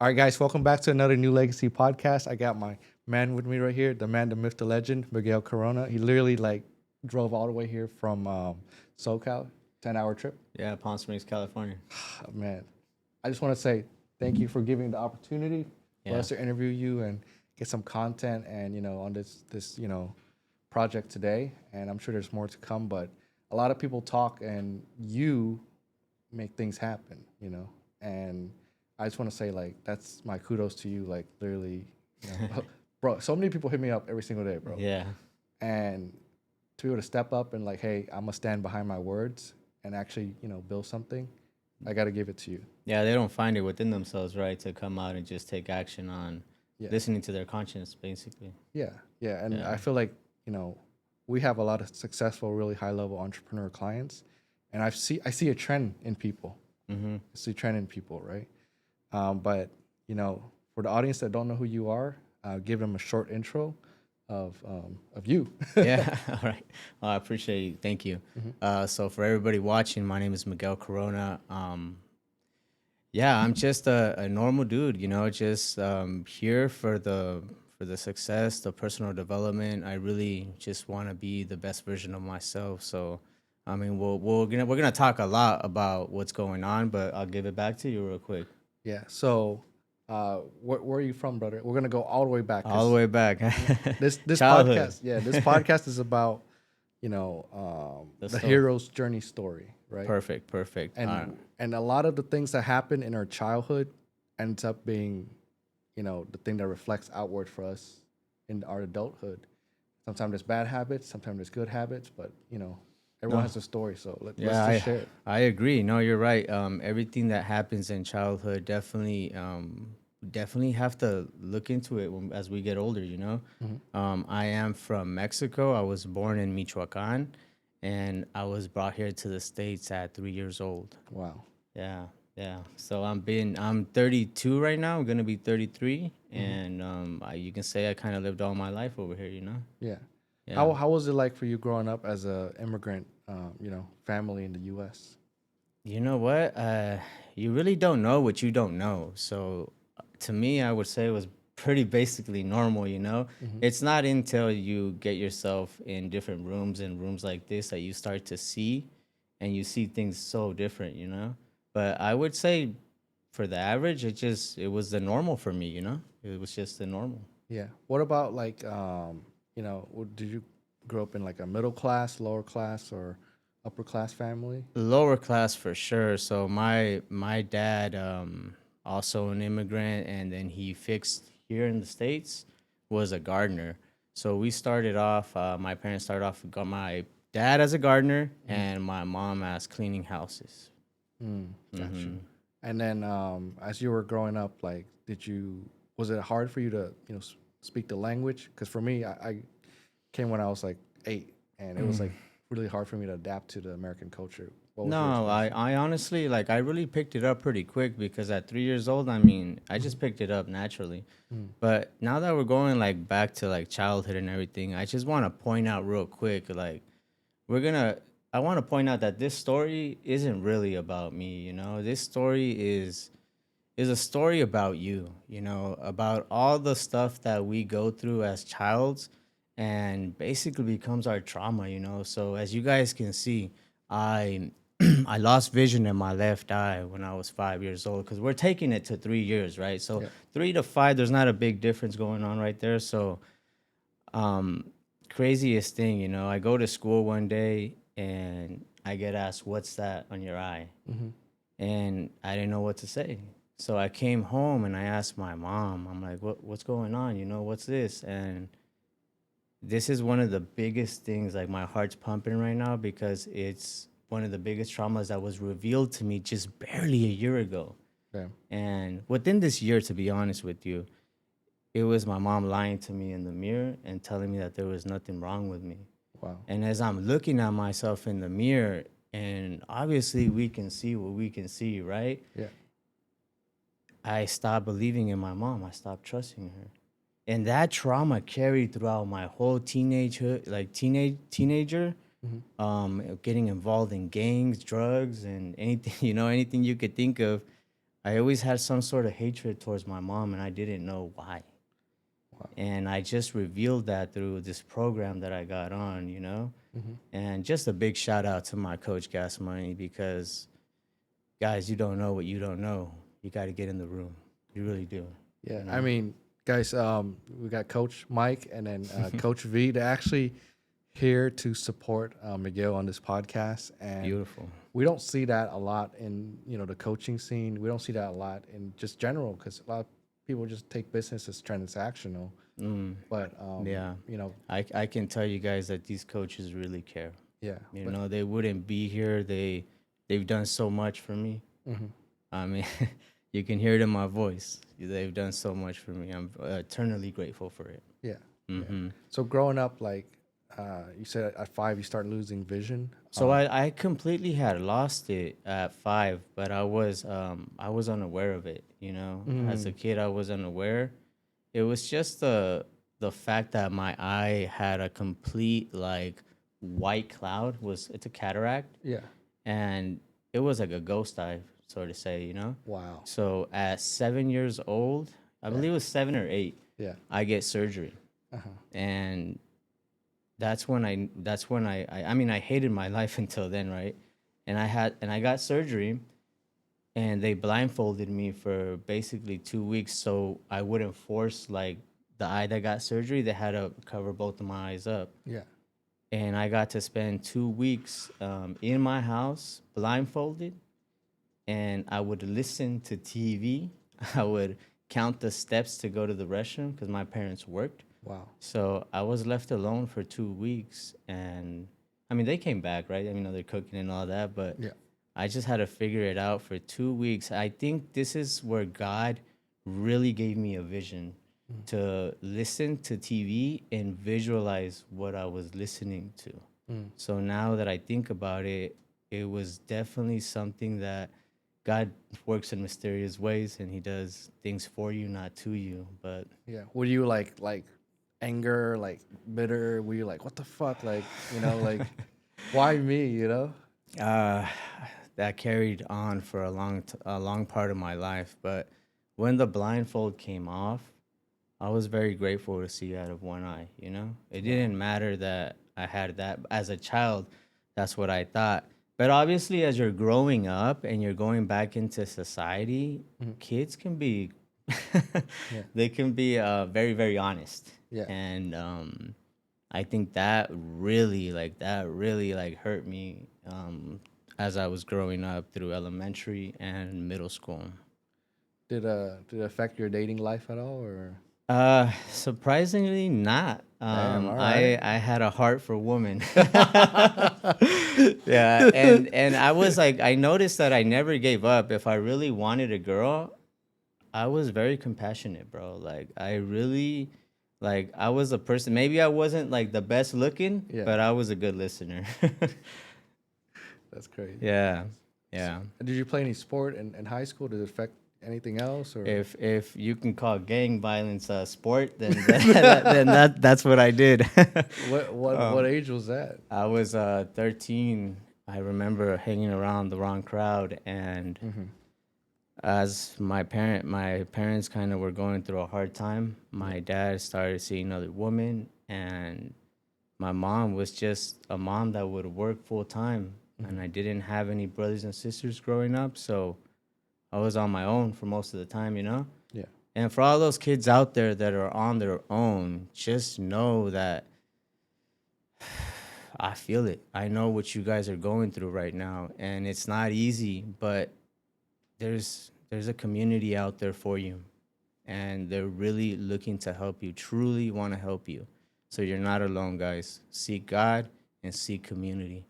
All right, guys, welcome back to another New Legacy podcast. I got my man with me right here, the man, the myth, the legend, Miguel Corona. He literally drove all the way here from SoCal, 10-hour trip. Yeah, Palm Springs, California. Oh, man, I just want to say thank you for giving the opportunity for Yeah. us to interview you and get some content and on this project today. And I'm sure there's more to come, but a lot of people talk and you make things happen. And I just want to say that's my kudos to you. Like literally, bro. So many people hit me up every single day, bro. Yeah. And to be able to step up and hey, I'm gonna stand behind my words and actually build something. I got to give it to you. Yeah, they don't find it within themselves, right, to come out and just take action on Yeah. listening to their conscience, basically. Yeah, yeah, and Yeah. I feel like we have a lot of successful, really high level entrepreneur clients, and I see a trend in people. Mm-hmm. I see a trend in people, right? But for the audience that don't know who you are, give them a short intro of you. Yeah. All right. Well, I appreciate you. Thank you. So for everybody watching, my name is Miguel Corona. Yeah, I'm just a normal dude, just here for the success, the personal development. I really just want to be the best version of myself. So, I mean, we're gonna talk a lot about what's going on, but I'll give it back to you real quick. Yeah. So, where are you from, brother? We're gonna go all the way back. All the way back. This Childhood. podcast, yeah, this podcast is about The the story. hero's journey story, right? Perfect, perfect. And a lot of the things that happen in our childhood ends up being the thing that reflects outward for us in our adulthood. Sometimes there's bad habits, sometimes there's good habits, but everyone No. has a story, so let's Yeah, just share it. I agree. No, you're right. Everything that happens in childhood definitely have to look into it as we get older. I am from Mexico. I was born in Michoacan, and I was brought here to the States at 3 years old. Wow. Yeah, yeah. So I'm 32 right now. I'm gonna be 33, and you can say I kind of lived all my life over here. Yeah. Yeah. How was it like for you growing up as a immigrant, family in the U.S.? You know what? You really don't know what you don't know. So, to me, I would say it was pretty basically normal. It's not until you get yourself in different rooms and rooms like this that you start to see and you see things so different. But I would say for the average, it was the normal for me. It was just the normal. Yeah. What about did you grow up in a middle class, lower class, or upper class family? Lower class for sure. So my dad, also an immigrant, and then he fixed here in the States, was a gardener. So we started off. My parents started off. Got my dad as a gardener and my mom as cleaning houses. Gotcha. And then as you were growing up, was it hard for you to speak the language? Because for me, I came when I was 8, and it was really hard for me to adapt to the American culture. What was your No, experience? I honestly I really picked it up pretty quick because at 3 years old, I mean, I just picked it up naturally. But now that we're going back to childhood and everything, I just want to point out real quick, we're gonna I want to point out that this story isn't really about me. This story is a story about you, about all the stuff that we go through as childs and basically becomes our trauma. So as you guys can see, I I lost vision in my left eye when I was 5 years old because we're taking it to 3 years, right? So Yeah. 3 to 5, there's not a big difference going on right there. So craziest thing, I go to school one day and I get asked, "What's that on your eye?" And I didn't know what to say. So I came home and I asked my mom. I'm like, "What's going on? What's this?" And this is one of the biggest things. My heart's pumping right now because it's one of the biggest traumas that was revealed to me just barely a year ago. Yeah. And within this year, to be honest with you, it was my mom lying to me in the mirror and telling me that there was nothing wrong with me. Wow. And as I'm looking at myself in the mirror, and obviously we can see what we can see, right? Yeah. I stopped believing in my mom. I stopped trusting her. And that trauma carried throughout my whole teenagehood, teenager, getting involved in gangs, drugs, and anything, anything you could think of. I always had some sort of hatred towards my mom, and I didn't know why. Wow. And I just revealed that through this program that I got on, you know. Mm-hmm. And just a big shout out to my coach Gas Money, because guys, you don't know what you don't know. You got to get in the room. You really do. Yeah, You I know? mean, guys, we got Coach Mike and then Coach V. They're actually here to support Miguel on this podcast, and Beautiful. we don't see that a lot in the coaching scene. We don't see that a lot in just general because a lot of people just take business as transactional. Mm, But yeah. you know, I can tell you guys that these coaches really care. yeah, You but know, they wouldn't be here. They've done so much for me. mhm, I mean, you can hear it in my voice. They've done so much for me. I'm eternally grateful for it. yeah, yeah. Hmm. So growing up, like you said, at 5 you start losing vision. So I completely had lost it at 5, but I was unaware of it. You know, as a kid, I was unaware. It was just the fact that my eye had a complete like white cloud. It's a cataract, Yeah. and it was like a ghost eye, sort of say. You know. Wow. So at 7 years old, I believe it was 7 or 8, Yeah. I get surgery, Uh-huh. and I mean, I hated my life until then, right? And I got surgery, and they blindfolded me for basically 2 weeks so I wouldn't force like the eye that got surgery. They had to cover both of my eyes up, Yeah. and I got to spend 2 weeks in my house blindfolded, and I would listen to TV. I would count the steps to go to the restroom because my parents worked. Wow. So I was left alone for 2 weeks, and I mean, they came back, right? I mean, they're cooking and all that, but Yeah. I just had to figure it out for 2 weeks. I think this is where God really gave me a vision to listen to TV and visualize what I was listening to. So now that I think about it, it was definitely something that God works in mysterious ways, and He does things for you, not to you. But Yeah. Were you like anger, like bitter? Were you like, what the fuck? Like, like why me, uh, that carried on for a long part of my life. But when the blindfold came off, I was very grateful to see out of one eye. You know, it didn't matter that I had that as a child. That's what I thought. But obviously, as you're growing up and you're going back into society, kids can be, Yeah. they can be very, very honest. Yeah. And I think that really like hurt me as I was growing up through elementary and middle school. Did it affect your dating life at all or? Surprisingly not. Damn, all right. I had a heart for women. Yeah, and I was like, I noticed that I never gave up. If I really wanted a girl, I was very compassionate, bro. Like I really, like I was a person. Maybe I wasn't like the best looking, Yeah. but I was a good listener. That's crazy. Yeah, yeah. Did you play any sport in high school? Did it affect anything else or? If you can call gang violence a sport, then that's what I did. What age was that? I was 13. I remember hanging around the wrong crowd, and as my parents kind of were going through a hard time, my dad started seeing other women, and my mom was just a mom that would work full time, and I didn't have any brothers and sisters growing up, so I was on my own for most of the time, you know? Yeah. And for all those kids out there that are on their own, just know that I feel it. I know what you guys are going through right now, and it's not easy, but there's a community out there for you, and they're really looking to help you, truly want to help you. So you're not alone, guys. Seek God and seek community.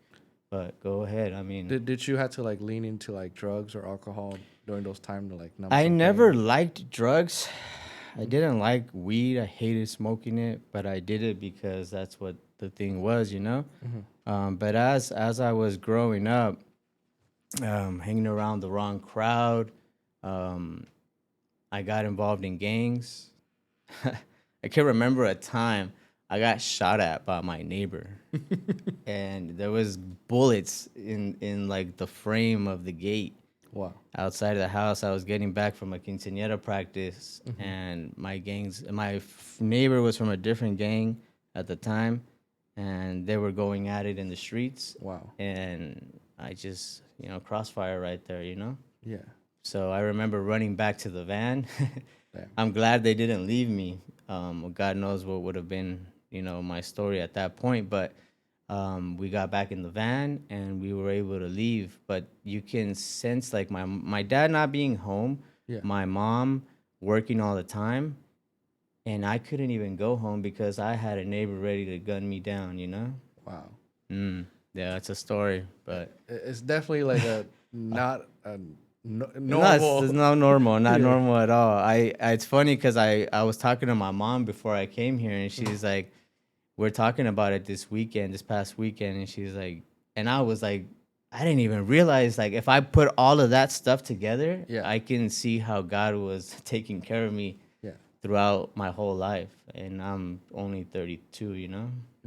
But go ahead. I mean, Did you have to like lean into like drugs or alcohol during those times to like numb I some never pain? liked drugs. I didn't like weed. I hated smoking it, but I did it because that's what the thing was, you know. But as I was growing up, hanging around the wrong crowd, I got involved in gangs. I can remember a time I got shot at by my neighbor, and there was bullets in like the frame of the gate. Wow. outside of the house. I was getting back from a quinceañera practice, and my neighbor was from a different gang at the time, and they were going at it in the streets. Wow. And I just, crossfire right there, Yeah. So I remember running back to the van. Damn. I'm glad they didn't leave me. God knows what would have been, my story at that point. But we got back in the van and we were able to leave. But you can sense like my dad not being home, Yeah. my mom working all the time, and I couldn't even go home because I had a neighbor ready to gun me down. Wow. Yeah, it's a story, but It's definitely like a not a no, normal. it's not normal, not Yeah. normal at all. It's funny because I was talking to my mom before I came here, and she's like, we're talking about it this past weekend, and she's like, and I was like, I didn't even realize, like, if I put all of that stuff together, Yeah. I can see how God was taking care of me Yeah. throughout my whole life. And I'm only 32.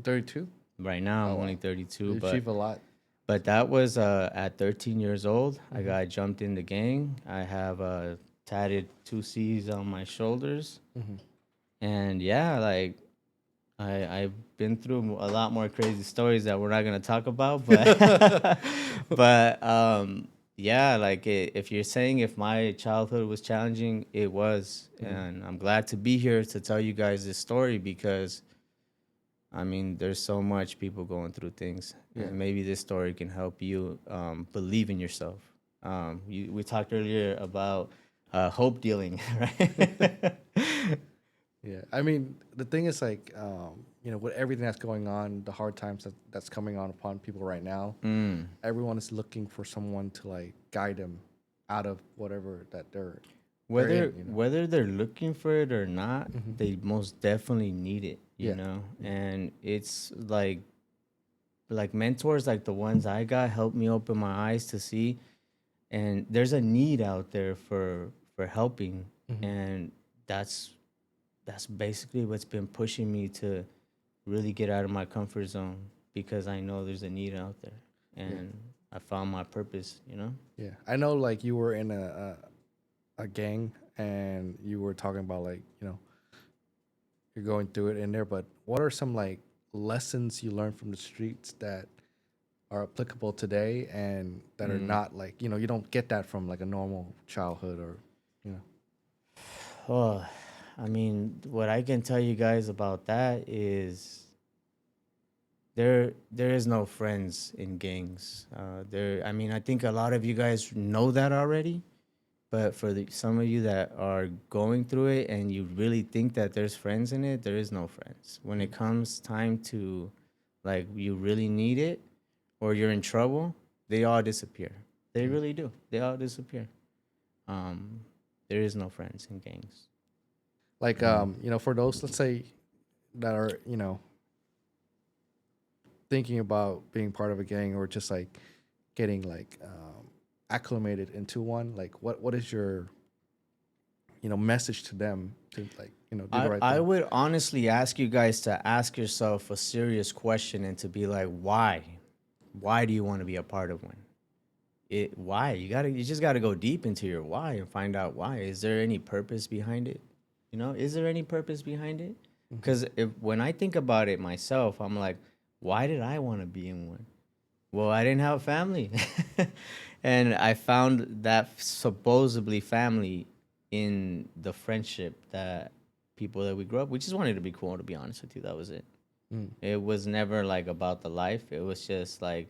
32. Right now, I'm Oh, wow. only 32, You but achieve a lot. that was at 13 years old. I got jumped in the gang. I have tatted 2 C's on my shoulders. And yeah, like I've been through a lot more crazy stories that we're not gonna talk about, but yeah, like if you're saying if my childhood was challenging, it was, and I'm glad to be here to tell you guys this story because I mean, there's so much people going through things, Yeah. and maybe this story can help you believe in yourself. We talked earlier about hope dealing, right? Yeah. I mean, the thing is like, with everything that's going on, the hard times that's coming on upon people right now, everyone is looking for someone to like guide them out of whatever that they're Whether in, whether they're looking for it or not, they most definitely need it, Yeah. And it's like mentors like the ones I got helped me open my eyes to see, and there's a need out there for helping, and that's basically what's been pushing me to really get out of my comfort zone because I know there's a need out there, and I found my purpose. Yeah. I know like you were in a gang and you were talking about like, you're going through it in there, but what are some like lessons you learned from the streets that are applicable today and that are not like, you don't get that from like a normal childhood or, you know. Oh, I mean, what I can tell you guys about that is there is no friends in gangs. I mean, I think a lot of you guys know that already, but for some of you that are going through it and you really think that there's friends in it, there is no friends. When it comes time to, like, you really need it or you're in trouble, they all disappear. They really do. They all disappear. Um, there is no friends in gangs. Like, for those, let's say, that are, thinking about being part of a gang or just like getting like acclimated into one, like what is your, message to them to like, do the right I thing? would honestly ask you guys to ask yourself a serious question and to be like, why? Why do you want to be a part of one? Why? You just gotta go deep into your why and find out why. Is there any purpose behind it? Is there any purpose behind it? Because when I think about it myself, I'm like, why did I want to be in one? Well, I didn't have a family. And I found that supposedly family in the friendship that people that we grew up, we just wanted to be cool, to be honest with you. That was it. It was never like about the life. It was just like,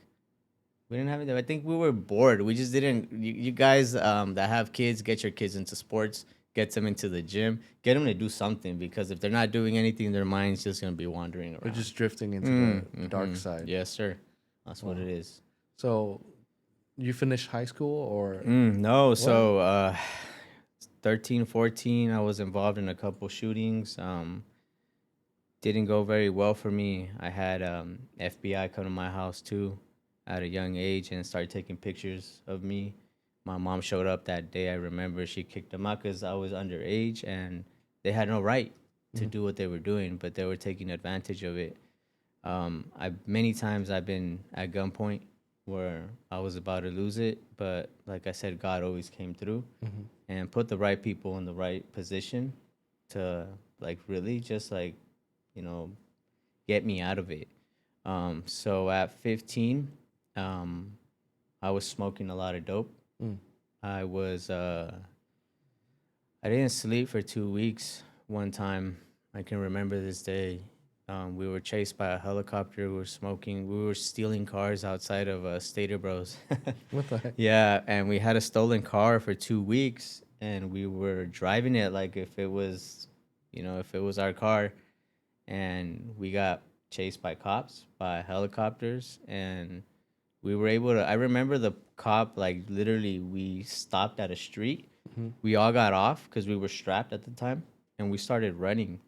we didn't have it. I think we were bored. We just didn't. You guys that have kids, get your kids into sports, get them into the gym, get them to do something because if they're not doing anything, their mind's just gonna be wandering Or around. just drifting into the dark side. Yes, sir. That's what it is. So you finished high school or No, so 13, 14, I was involved in a couple shootings. Didn't go very well for me. I had FBI come to my house too at a young age and started taking pictures of me. My mom showed up that day. I remember she kicked them out because I was underage and they had no right to do what they were doing, but they were taking advantage of it. Many times I've been at gunpoint. where I was about to lose it, but like I said, God always came through Mm-hmm. and put the right people in the right position to like really just like, you know, get me out of it. So at 15, um, I was smoking a lot of dope. Mm. I was I didn't sleep for 2 weeks. One time, I can remember this day. We were chased by a helicopter. We were smoking. We were stealing cars outside of Stater Bros. What the heck? Yeah, and we had a stolen car for 2 weeks, and we were driving it like if it was, if it was our car, and we got chased by cops, by helicopters, and we were able to. I remember the cop like literally. We stopped at a street. Mm-hmm. We all got off because we were strapped at the time, and we started running.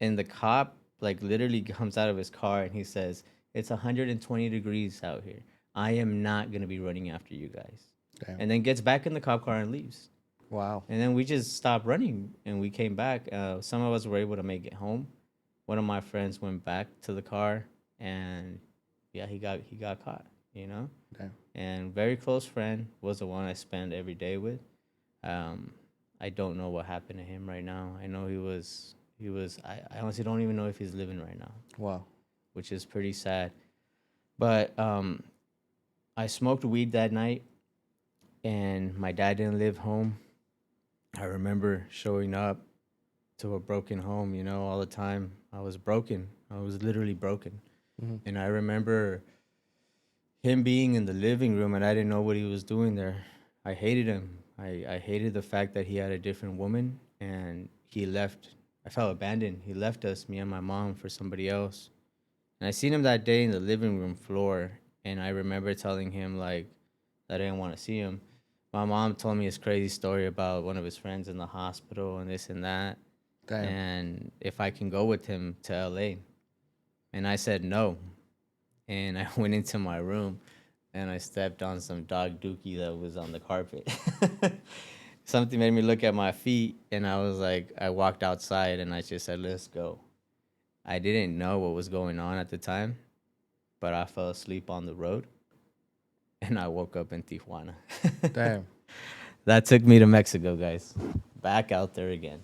And the cop like literally comes out of his car and he says, "It's 120 degrees out here. I am not gonna be running after you guys." Damn. And then gets back in the cop car and leaves. Wow. And then we just stopped running and we came back. Some of us were able to make it home. One of my friends went back to the car, and yeah, he got caught. You know. Damn. And very close friend was the one I spent every day with. Um, I don't know what happened to him right now. I know he was. I honestly don't even know if he's living right now, Wow. which is pretty sad. But I smoked weed that night, and my dad didn't live home. I remember showing up to a broken home, all the time. I was broken. I was literally broken. Mm-hmm. And I remember him being in the living room, and I didn't know what he was doing there. I hated him. I hated the fact that he had a different woman and he left. I felt abandoned. He left us, me and my mom, for somebody else. And I seen him that day in the living room floor, and I remember telling him like that I didn't want to see him. My mom told me his crazy story about one of his friends in the hospital and this and that, Damn. and if I can go with him to LA. And I said no. And I went into my room and I stepped on some dog dookie that was on the carpet. Something made me look at my feet, and I was like, I walked outside and I just said, let's go. I didn't know what was going on at the time, but I fell asleep on the road and I woke up in Tijuana. Damn. That took me to Mexico, guys. Back out there again.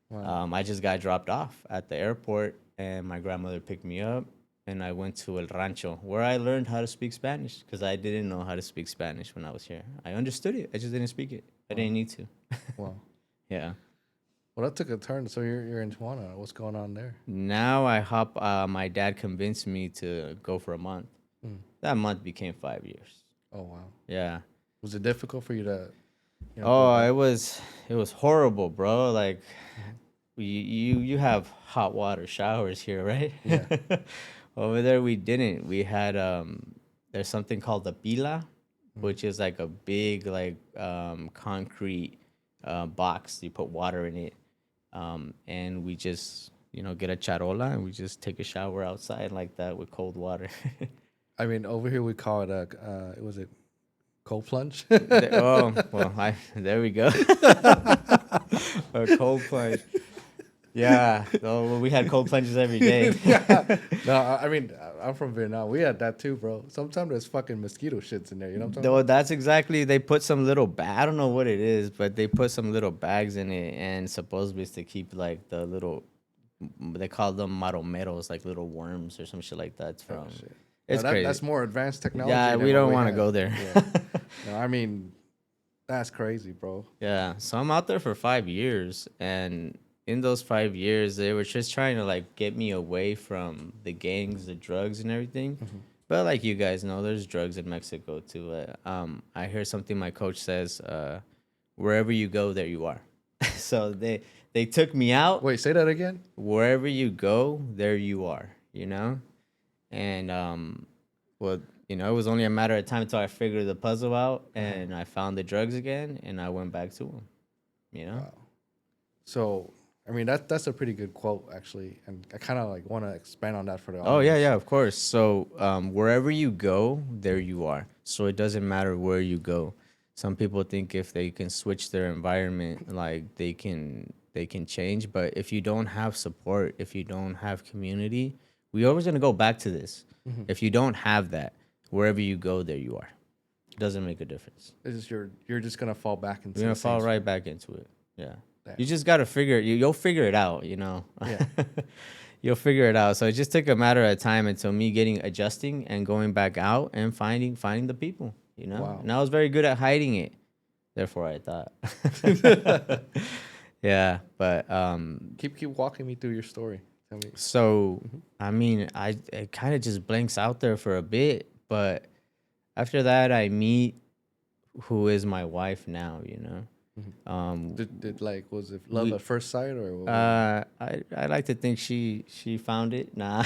Wow. I just got dropped off at the airport, and my grandmother picked me up, and I went to El Rancho, where I learned how to speak Spanish because I didn't know how to speak Spanish when I was here. I understood it, I just didn't speak it. I Wow. didn't need to. Wow. Yeah. Well, that took a turn. So you're in Tijuana. What's going on there? Now I hop. My dad convinced me to go for a month. Mm. That month became 5 years. Oh wow. Yeah. Was it difficult for you to, go Oh, back? it was horrible, bro. Like, you have hot water showers here, right? Yeah. Over there we didn't. We had there's something called the pila, which is like a big like concrete box. You put water in it, and we just get a charola and we just take a shower outside like that with cold water. I mean, over here we call it was it cold plunge? Oh well, there we go. A cold plunge. Yeah, well, we had cold plunges every day. Yeah. No, I mean, I'm from Vietnam. We had that too, bro. Sometimes there's fucking mosquito shits in there. You know what I'm talking Though about? that's exactly, they put some little I don't know what it is, but they put some little bags in it, and supposedly it's to keep like the little, they call them maromeros, like little worms or some shit like that. It's Oh from shit. it's No, crazy. that's more advanced technology. Yeah, than we what don't want to had. go there. Yeah. No, I mean, that's crazy, bro. Yeah, so I'm out there for 5 years, and in those 5 years, they were just trying to like get me away from the gangs, the drugs, and everything. Mhm. But like you guys know, there's drugs in Mexico too. I hear something my coach says: "Wherever you go, there you are." So they took me out. Wait, say that again. Wherever you go, there you are. And well, it was only a matter of time until I figured the puzzle out, and I found the drugs again, and I went back to them. Wow. So, I mean, that's a pretty good quote actually, and I kind of like want to expand on that for the Oh yeah, audience. yeah, of course. So wherever you go, there you are. So it doesn't matter where you go. Some people think if they can switch their environment, like they can change. But if you don't have support, if you don't have community, we always gonna go back to this. Mhm. If you don't have that, wherever you go, there you are. It doesn't make a difference. It's just you're just gonna fall back into You're gonna the same fall right spot. back into it. Yeah. Damn. You just gotta you'll figure it out, you know. Yeah. You'll figure it out. So it just took a matter of time until me adjusting and going back out and finding the people, you know. Wow. And I was very good at hiding it. Therefore, I thought. Yeah, but Keep walking me through your story. Tell me. so I mean, it kind of just blanks out there for a bit, but after that, I meet who is my wife now, you know. Did like was it love we- at first sight or what was I like to think she found it. Nah.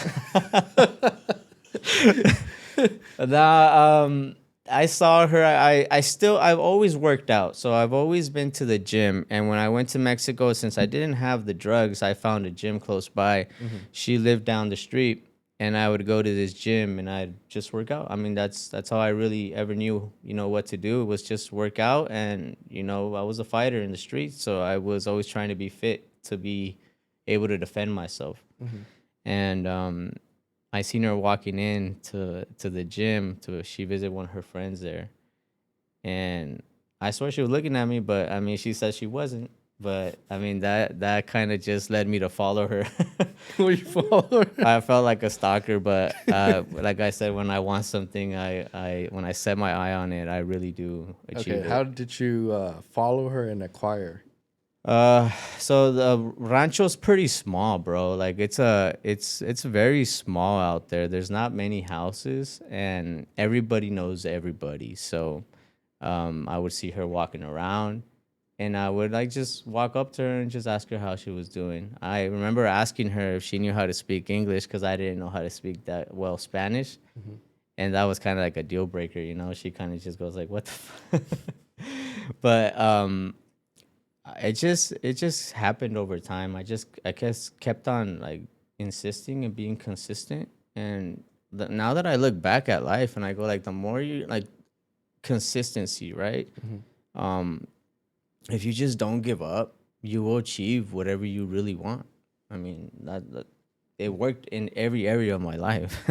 Nah, I saw her. I've always worked out, so I've always been to the gym. And when I went to Mexico, since I didn't have the drugs, I found a gym close by. She lived down the street, and I would go to this gym and I'd just work out. I mean, that's how I really ever knew, you know, what to do. It was just work out, and you know, I was a fighter in the streets, so I was always trying to be fit to be able to defend myself. And I seen her walking in to the gym she visited one of her friends there, and I swear she was looking at me, but I mean she said she wasn't. But I mean that kind of just led me to follow her. Will you follow her? I felt like a stalker, but like I said, when I want something, I when I set my eye on it, I really do achieve Okay, it. how did you follow her and acquire? So the rancho's pretty small, bro. Like it's very small out there. There's not many houses, and everybody knows everybody. So, I would see her walking around, and I would like just walk up to her and just ask her how she was doing. I remember asking her if she knew how to speak English because I didn't know how to speak that well Spanish, and that was kind of like a deal breaker, you know. She kind of just goes like, "What the?" But it just happened over time. I guess kept on like insisting and being consistent. And now that I look back at life and I go like, the more you like consistency, right? If you just don't give up, you will achieve whatever you really want. I mean, that it worked in every area of my life.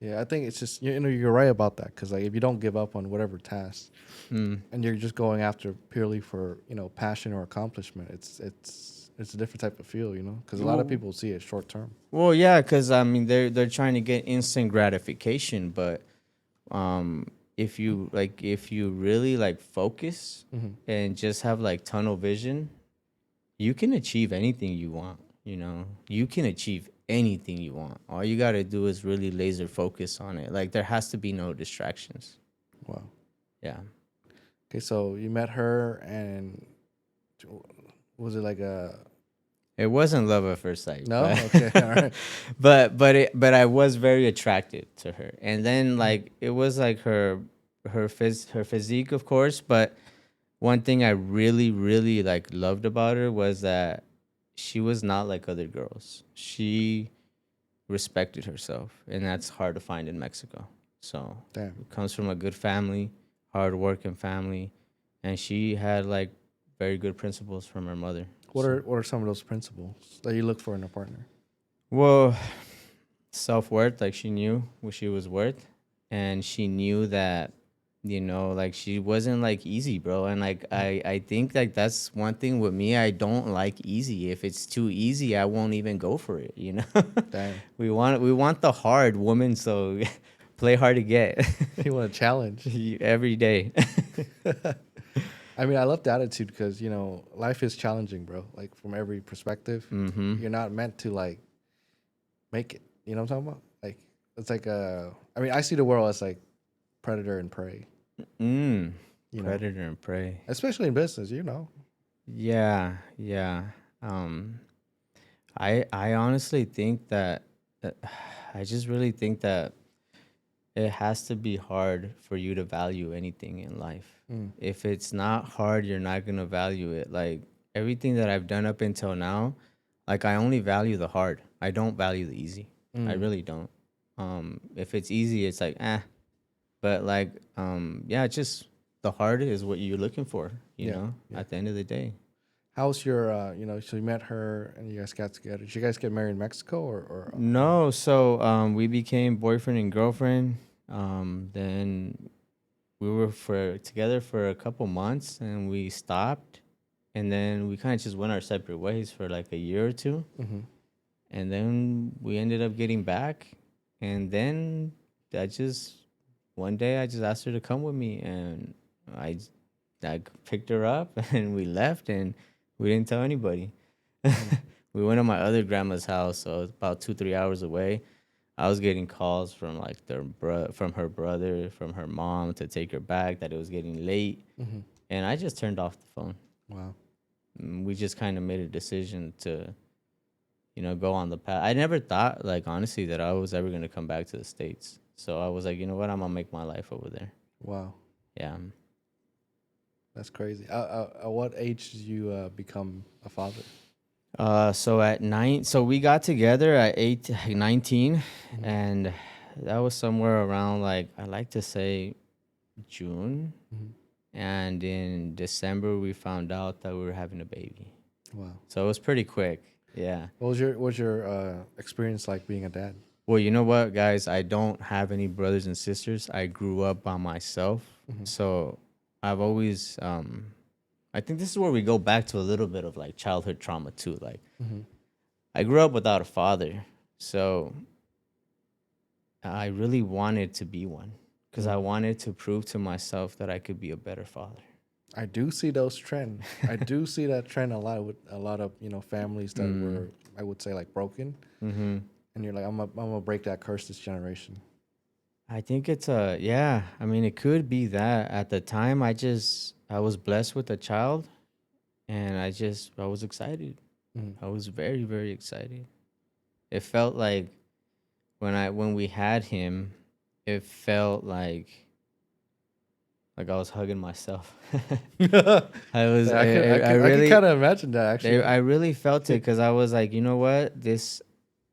Yeah, I think it's just you know you're right about that because like if you don't give up on whatever task and you're just going after purely for you know passion or accomplishment, it's a different type of feel, you know, because a lot of people see it short term. Well, yeah, because I mean they're trying to get instant gratification, but if you really like focus and just have like tunnel vision, you can achieve anything you want. You know, you can achieve anything you want. All you got to do is really laser focus on it. Like there has to be no distractions. Wow. Yeah. Okay, so you met her and was it like a It wasn't love at first sight. no? But, Okay, all right. but I was very attracted to her. And then like it was like her physique, of course, but one thing I really like loved about her was that she was not like other girls. She respected herself, and that's hard to find in Mexico. So Damn. comes from a good family, hard working family, and she had like very good principles from her mother. What are some of those principles that you look for in a partner? Well, self-worth, like she knew what she was worth, and she knew that, you know, like she wasn't like easy, bro. And like I think like that's one thing with me, I don't like easy. If it's too easy, I won't even go for it, you know. Damn. We want the hard woman, so play hard to get. You want a challenge. Every day. I mean, I love the attitude because, you know, life is challenging, bro. Like from every perspective. You're not meant to like make it. You know what I'm talking about? Like it's like I mean, I see the world as like predator and prey. You know, Predator and prey. especially in business, you know. Yeah. I honestly think that I just really think that it has to be hard for you to value anything in life. If it's not hard, you're not gonna value it. Like everything that I've done up until now, like I only value the hard. I don't value the easy. I really don't. If it's easy, it's like but like yeah, it's just the hard is what you're looking for. You know, at the end of the day. How's your you know, so you met her and you guys got together. Did you guys get married in Mexico or No, so we became boyfriend and girlfriend. Then we were together for a couple months, and we stopped, and then we kind of just went our separate ways for like a year or two, Mm-hmm. and then we ended up getting back, and then I just one day I just asked her to come with me, and I I picked her up and we left, and we didn't tell anybody. Mm. We went to my other grandma's house, so it's about 2 3 hours away. I was getting calls from like from her brother, from her mom to take her back, that it was getting late, Mm-hmm. and I just turned off the phone. Wow. We just kind of made a decision to, go on the path. I never thought, like, honestly, that I was ever gonna come back to the States. So I was like, you know what, I'm gonna make my life over there. Wow. Yeah. That's crazy. At what age did you become a father? So at so we got together at 19, Mm-hmm. and that was somewhere around, like, I like to say June, Mm-hmm. and in December we found out that we were having a baby. Wow. So it was pretty quick. Yeah. What was your experience like being a dad? Well, you know what, guys? I don't have any brothers and sisters. I grew up by myself. Mm-hmm. So I've always, I think this is where we go back to a little bit of like childhood trauma too. Like, Mm-hmm. I grew up without a father. So I really wanted to be one, because I wanted to prove to myself that I could be a better father. I do see those trends. I do see that trend a lot with a lot of families that were, I would say, like broken, Mm-hmm. and you're like, I'm gonna break that curse this generation. I think it's yeah, I mean, it could be that. At the time, I was blessed with a child, and I was excited. Mm-hmm. I was very, very excited. It felt like when we had him, it felt like I was hugging myself. I was, Yeah, I I can really, kind of imagine that actually. I really felt it, because I was like, you know what,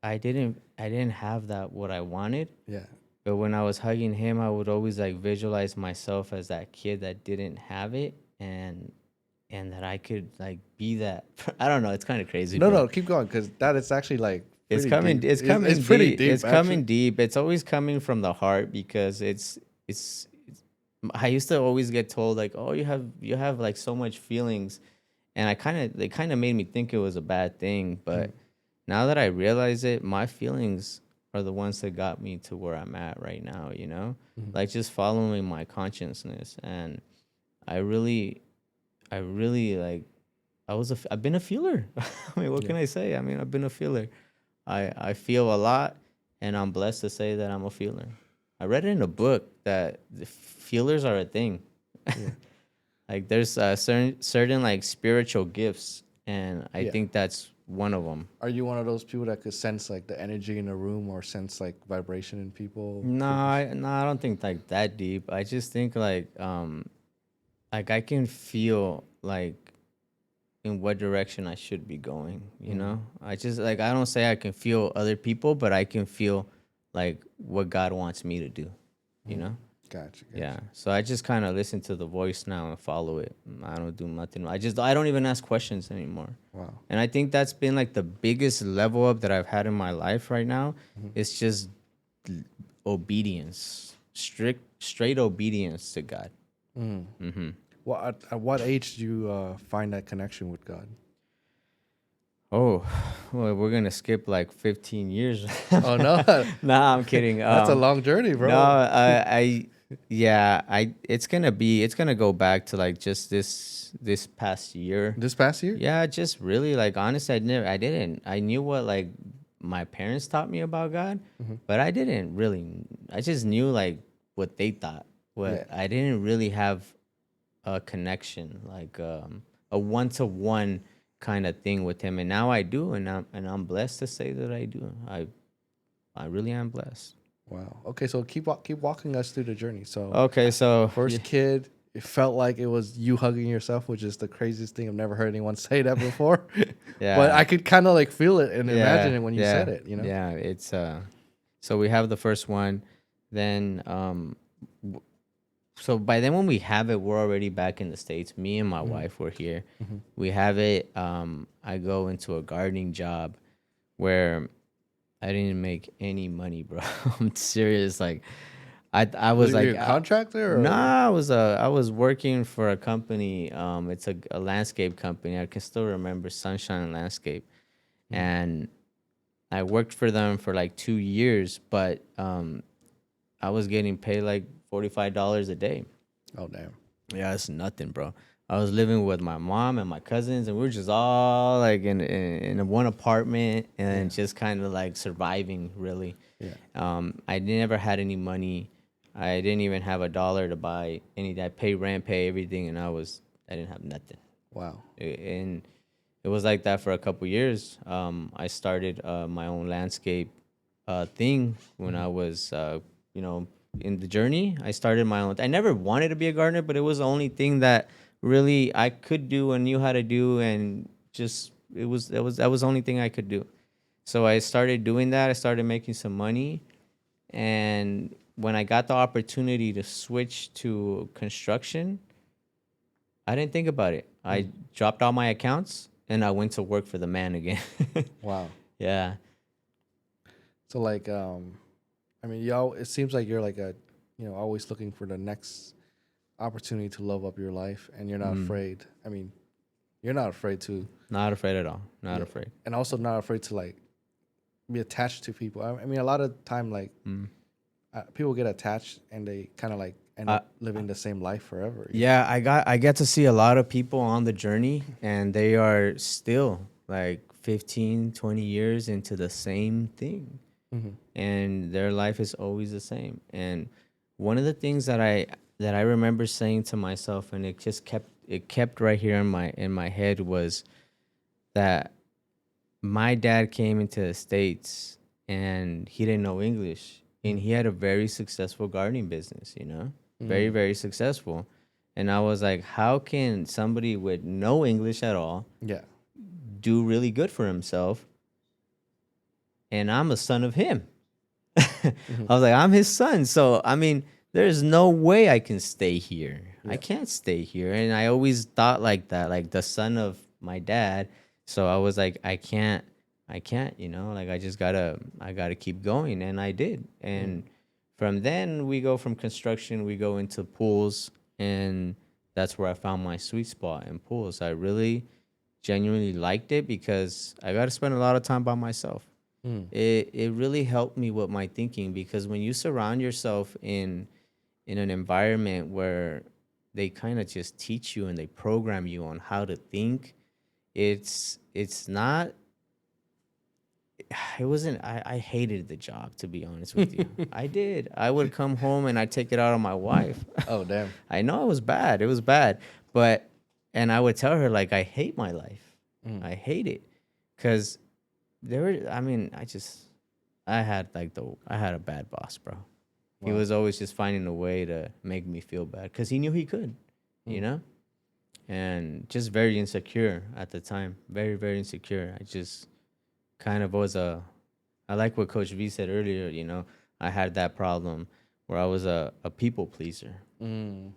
I didn't have that what I wanted. Yeah. But when I was hugging him, I would always like visualize myself as that kid that didn't have it, and that I could like be that. I don't know. It's kind of crazy. No, But no, keep going because that is actually like it's pretty coming. deep. It's coming. It's pretty deep. deep. It's Actually. coming deep. It's always coming from the heart, because it's. I used to always get told like, "Oh, you have like so much feelings," and they kind of made me think it was a bad thing. But now that I realize it, my feelings are the ones that got me to where I'm at right now. Like just following my consciousness, and I really, like. I've been a feeler. I mean, what Yeah. can I say? I mean, I've been a feeler. I feel a lot, and I'm blessed to say that I'm a feeler. I read it in a book that the feelers are a thing. Yeah. Like there's certain like spiritual gifts, and I Yeah. think that's one of them. Are you one of those people that could sense like the energy in a room or sense like vibration in people? No, I don't think like that deep. I just think like I can feel like in what direction I should be going, I just like, I don't say I can feel other people, but I can feel like what God wants me to do, you know? Gotcha. Yeah. So I just kind of listen to the voice now and follow it. I don't do nothing. I don't even ask questions anymore. Wow. And I think that's been like the biggest level up that I've had in my life right now. It's just obedience, straight obedience to God. Well, at what age do you find that connection with God? Oh, well, we're gonna skip like 15 years. Oh no, Nah, I'm kidding. that's a long journey, bro. No, yeah, it's gonna go back to like just this past year. This past year? Yeah, just really like, honestly, I knew what like my parents taught me about God, but I didn't really. I just knew like what they thought. Yeah. I didn't really have a connection, like a one-to-one kind of thing with him, and now I do, and I'm blessed to say that I do. I really am blessed. Wow. Okay, so keep walking us through the journey. So Okay, so first kid, it felt like it was you hugging yourself, which is the craziest thing. I've never heard anyone say that before. yeah, But I could kind of like feel it and yeah, imagine it when you yeah, said it, you know? Yeah, it's so we have the first one, then so by then when we have it, we're already back in the States. Me and my wife were here. We have it. I go into a gardening job where I didn't make any money, bro. I'm serious. Like I was Were you like, a contractor or? nah, I was working for a company. It's a landscape company. I can still remember Sunshine Landscape, Mm. and I worked for them for like 2 years, but I was getting paid like $45 a day. Oh damn. Yeah, it's nothing, bro. I was living with my mom and my cousins, and we were just all like in one apartment Yeah. and just kind of like surviving, really. Yeah. I never had any money. I didn't even have a dollar to buy any. I pay rent, pay everything, and I didn't have nothing. Wow. And it was like that for a couple years. I started my own landscape thing when Mm-hmm. I was, in the journey. I started my own. I never wanted to be a gardener, but it was the only thing that really I could do and knew how to do, and just that was the only thing I could do. So I started doing that. I started making some money, and when I got the opportunity to switch to construction, I didn't think about it. I Mm. dropped all my accounts and I went to work for the man again. Wow. Yeah. So like, I mean, y'all. It seems like you're like a, always looking for the next opportunity to love up your life, and you're not afraid. I mean, you're not afraid to, Not afraid at all. Not yeah, afraid. and also not afraid to like be attached to people. I mean, a lot of time like people get attached and they kind of like end Uh, up living the same life forever. Yeah, I get to see a lot of people on the journey, and they are still like 15, 20 years into the same thing. Mm-hmm. And their life is always the same. And one of the things that I remember saying to myself, and it kept right here in my head, was that my dad came into the States and he didn't know English, and he had a very successful gardening business, very, Mm. very successful. And I was like, how can somebody with no English at all Yeah. do really good for himself? And I'm a son of him. I Mm-hmm. was like, I'm his son. So, I mean, there's no way I can stay here. I Yeah. can't stay here. And I always thought like that, like the son of my dad. So I was like, I can't, like I gotta keep going. And I did. Mm. And from then we go from construction, we go into pools. And that's where I found my sweet spot in pools. I really genuinely liked it because I got to spend a lot of time by myself. Mm. It really helped me with my thinking, because when you surround yourself in an environment where they kind of just teach you and they program you on how to think, it's not it wasn't I hated the job, to be honest with you. I did. I would come home and I'd take it out on my wife. Oh damn. I know it was bad. It was bad. But and I would tell her like I hate my life. Mm. I hate it. Cause there were I mean, I had a bad boss, bro. He Wow. was always just finding a way to make me feel bad because he knew he could, you Mm. know? And just very insecure at the time. Very, very insecure. I just kind of I like what Coach V said earlier, I had that problem where I was a people pleaser. Mm.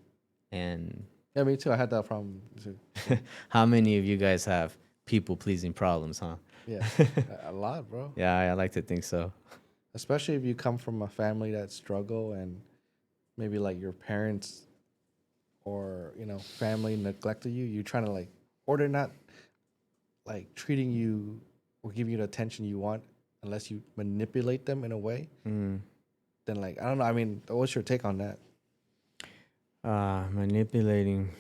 And Yeah, me too. I had that problem too. how many of you guys have people pleasing problems, huh? Yeah, a lot, bro. Yeah, I like to think so. Especially if you come from a family that struggle and maybe like your parents or family neglected you. You're trying to like, or they're not like treating you or giving you the attention you want unless you manipulate them in a way. Mm. Then like I don't know. I mean, what's your take on that? Manipulating.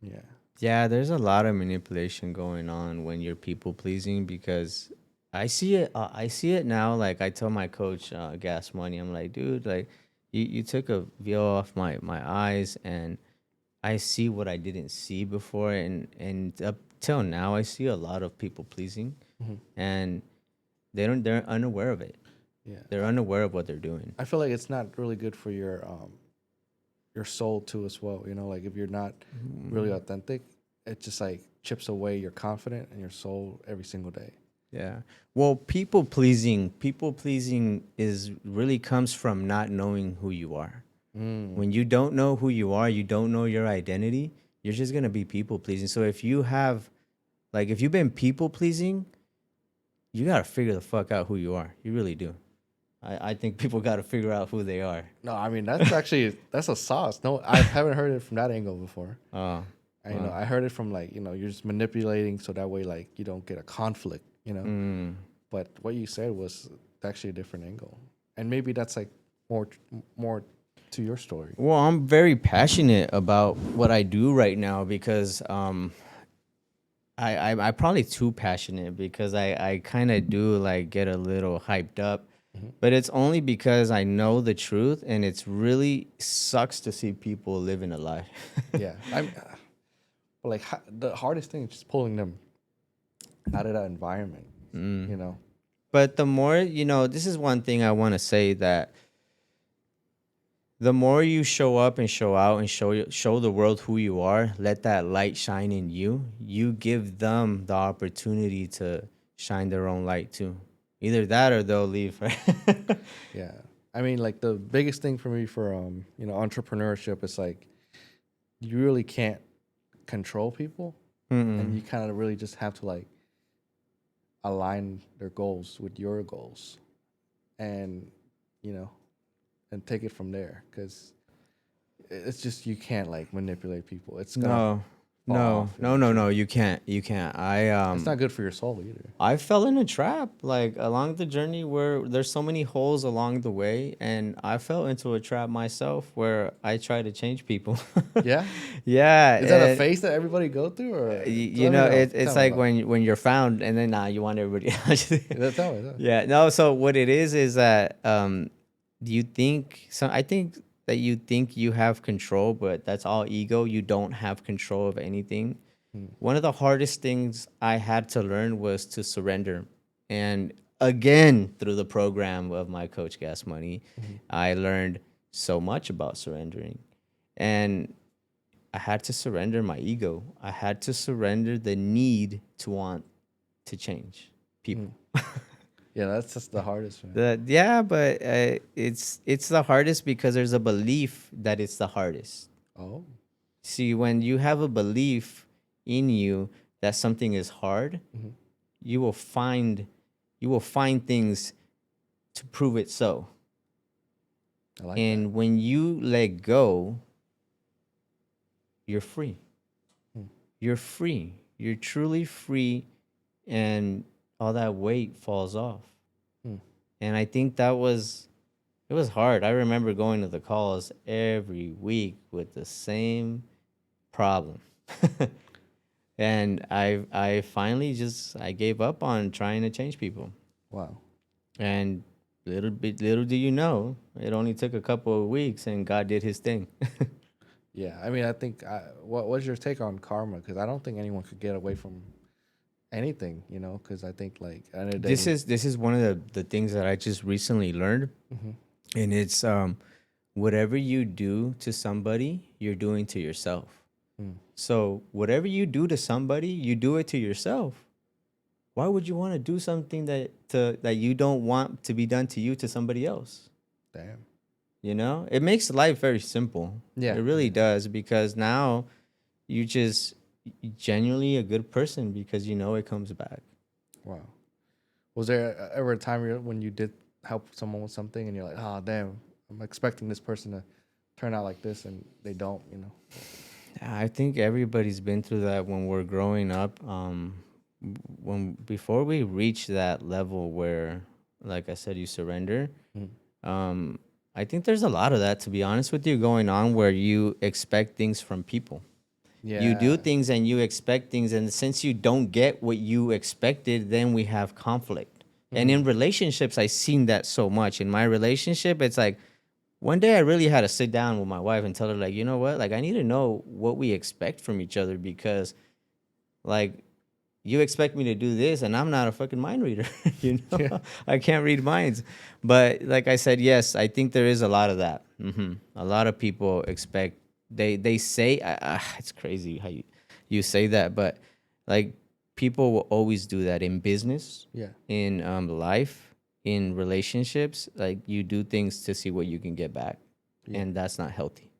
Yeah. Yeah, there's a lot of manipulation going on when you're people pleasing, because I see it. I see it now. Like I tell my coach, Gas Money, I'm like, dude, like you took a veil off my eyes, and I see what I didn't see before, and up till now, I see a lot of people pleasing, Hmm. and they're unaware of it. Yeah. They're unaware of what they're doing. I feel like it's not really good for your soul too as well. Like if you're not really authentic, it just like chips away your confidence and your soul every single day. Yeah. Well, people pleasing is really comes from not knowing who you are. Mm. When you don't know who you are, you don't know your identity, you're just going to be people pleasing. So if you've been people pleasing, you got to figure the fuck out who you are. You really do. I think people got to figure out who they are. No, I mean that's actually that's a sauce. No, I haven't heard it from that angle before. Oh, I heard it from like you're just manipulating so that way like you don't get a conflict. But what you said was actually a different angle, and maybe that's like more to your story. well, I'm very passionate about what I do right now because I'm probably too passionate because I kind of do like get a little hyped up, but it's only because I know the truth and it's really sucks to see people living a lie. Yeah, but like the hardest thing is just pulling them out of that environment. You know. But the more, this is one thing I want to say that the more you show up and show out and show the world who you are, let that light shine in you. You give them the opportunity to shine their own light too. Either that or they'll leave. Right? Yeah. I mean, like the biggest thing for me for entrepreneurship is like you really can't control people, and you kind of really just have to like align their goals with your goals, and and take it from there because it's just you can't like manipulate people. It's gonna No, fall no, off no, no, no. eventually. You can't. You can't. It's not good for your soul either. I fell in a trap like along the journey where there's so many holes along the way, and I fell into a trap myself where I try to change people. Yeah. Yeah, Is that a phase that everybody go through, or let me know? it's Tell me like about it. when you're found, and then you want everybody else. Tell me. Tell me. Yeah, no. So what it is that you think so? I think that you think you have control, but that's all ego. You don't have control of anything. One of the hardest things I had to learn was to surrender. And again, through the program of my coach Gas Money, I learned so much about surrendering. And I had to surrender my ego. I had to surrender the need to want to change people. Yeah, that's just the hardest, man. Yeah, but it's the hardest because there's a belief that it's the hardest. Oh. See, when you have a belief in you that something is hard, you will find things to prove it so. I like And when you let go, you're free. You're free. You're truly free, and all that weight falls off. And I think it was hard. I remember going to the calls every week with the same problem. And I finally I gave up on trying to change people. Wow. And little do you know, it only took a couple of weeks and God did his thing. Yeah, I mean, I think what's your take on karma? Because I don't think anyone could get away from anything, because I think like at the end of the day, This is one of the things that I just recently learned. And it's whatever you do to somebody, you're doing to yourself. So whatever you do to somebody, you do it to yourself. Why would you want to do something that you don't want to be done to you to somebody else? damn. It makes life very simple. Yeah, It really does, because now you just genuinely a good person because it comes back. Wow. Was there ever a time when you did help someone with something and you're like, oh damn, I'm expecting this person to turn out like this and they don't. I think everybody's been through that when we're growing up. Before we reach that level where, like I said, you surrender. I think there's a lot of that, to be honest with you, going on where you expect things from people. Yeah. You do things and you expect things, and since you don't get what you expected, then we have conflict. And in relationships, I've seen that so much. In my relationship, it's like one day I really had to sit down with my wife and tell her, like, you know what? Like, I need to know what we expect from each other, because, like, you expect me to do this, and I'm not a fucking mind reader. Yeah. I can't read minds. But like I said, yes, I think there is a lot of that. A lot of people expect, they say, it's crazy how you say that, but like people will always do that in business, Yeah. in life, in relationships. Like, you do things to see what you can get back, and that's not healthy.